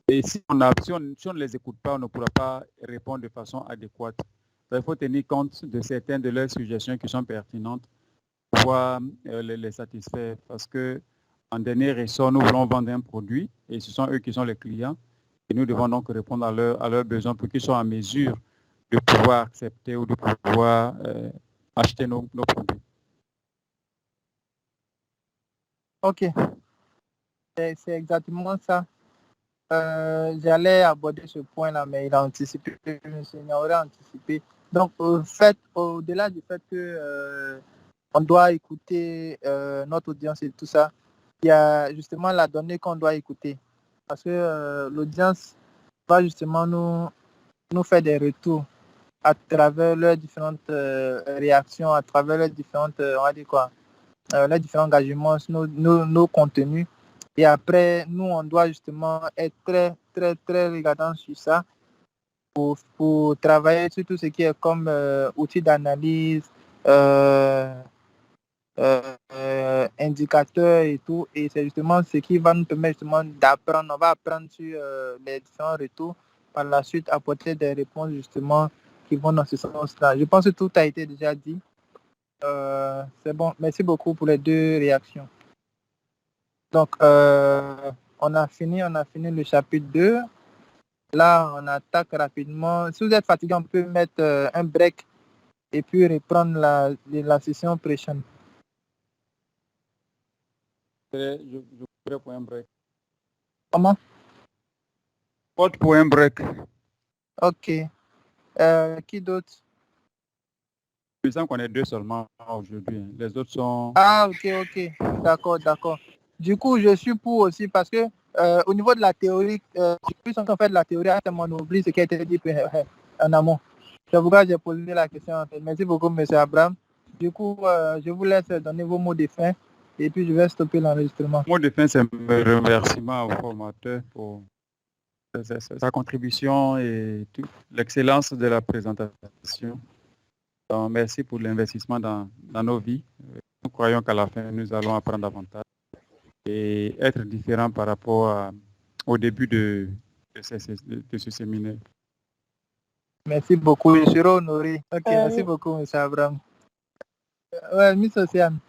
et si on ne les écoute pas, on ne pourra pas répondre de façon adéquate. Donc, il faut tenir compte de certaines de leurs suggestions qui sont pertinentes pour pouvoir les satisfaire. Parce que en dernier ressort, nous voulons vendre un produit et ce sont eux qui sont les clients. Et nous devons donc répondre à leurs besoins pour qu'ils soient en mesure de pouvoir accepter ou de pouvoir acheter nos produits. Ok. C'est exactement ça. J'allais aborder ce point-là, mais il a anticipé, il aurait anticipé. Donc, au-delà du fait que on doit écouter notre audience et tout ça, il y a justement la donnée qu'on doit écouter. Parce que l'audience va justement nous faire des retours à travers leurs différentes réactions, à travers leurs différentes, on va dire quoi, leurs différents engagements, nos contenus. Et après, nous, on doit justement être très, très, très regardant sur ça pour travailler sur tout ce qui est comme outil d'analyse, indicateurs et tout. Et c'est justement ce qui va nous permettre justement d'apprendre. On va apprendre sur les différents retours. Par la suite, apporter des réponses justement qui vont dans ce sens-là. Je pense que tout a été déjà dit. C'est bon. Merci beaucoup pour les 2 réactions. Donc, on a fini le chapitre 2. Là, on attaque rapidement. Si vous êtes fatigué, on peut mettre un break et puis reprendre la session prochaine. Je voudrais pour un break. Comment? Vote pour un break. Ok. Qui d'autre? Il me semble qu'on est 2 seulement aujourd'hui. Les autres sont... Ah, ok. D'accord. Du coup, je suis pour aussi parce que au niveau de la théorie, plus on fait de la théorie, on oublie ce qui a été dit en amont. C'est pourquoi j'ai posé la question. En fait. Merci beaucoup, M. Abraham. Du coup, je vous laisse donner vos mots de fin et puis je vais stopper l'enregistrement. Mot de fin, c'est un remerciement au formateur pour sa contribution et l'excellence de la présentation. Donc, merci pour l'investissement dans nos vies. Nous croyons qu'à la fin, nous allons apprendre davantage et être différents par rapport au début de ce séminaire. Merci beaucoup, je serai honoré. Ok, merci beaucoup, M. Abraham. Ouais, Miss Océane.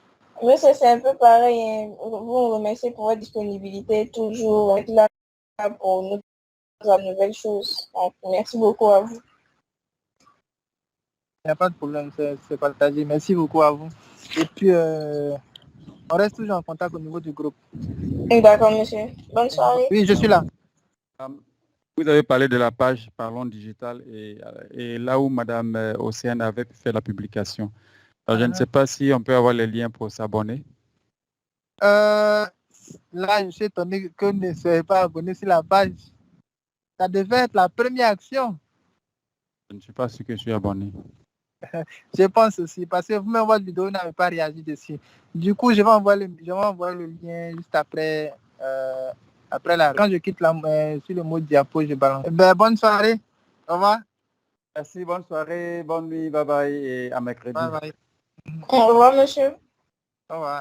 Mais c'est un peu pareil. Hein. Vous remerciez pour votre disponibilité, toujours être là pour nous de nouvelles choses. Donc, merci beaucoup à vous. Il n'y a pas de problème, c'est partagé. Merci beaucoup à vous. Et puis, on reste toujours en contact au niveau du groupe. D'accord, monsieur. Bonne soirée. Oui, je suis là. Vous avez parlé de la page Parlons Digital et là où Madame Océane avait fait la publication. Alors, je ne sais pas si on peut avoir les liens pour s'abonner. Là, je suis étonné que ne soyez pas abonné sur la page. Ça devait être la première action. Je ne suis pas sûr que je suis abonné. Je pense aussi, parce que vous-même, votre vidéo n'avez pas réagi dessus. Du coup, je vais envoyer le lien juste après, quand je quitte sur le mot diapo, je balance. Bonne soirée. Au revoir. Merci, bonne soirée, bonne nuit, bye bye et à mercredi. Bye bye. Au revoir, monsieur. Au revoir.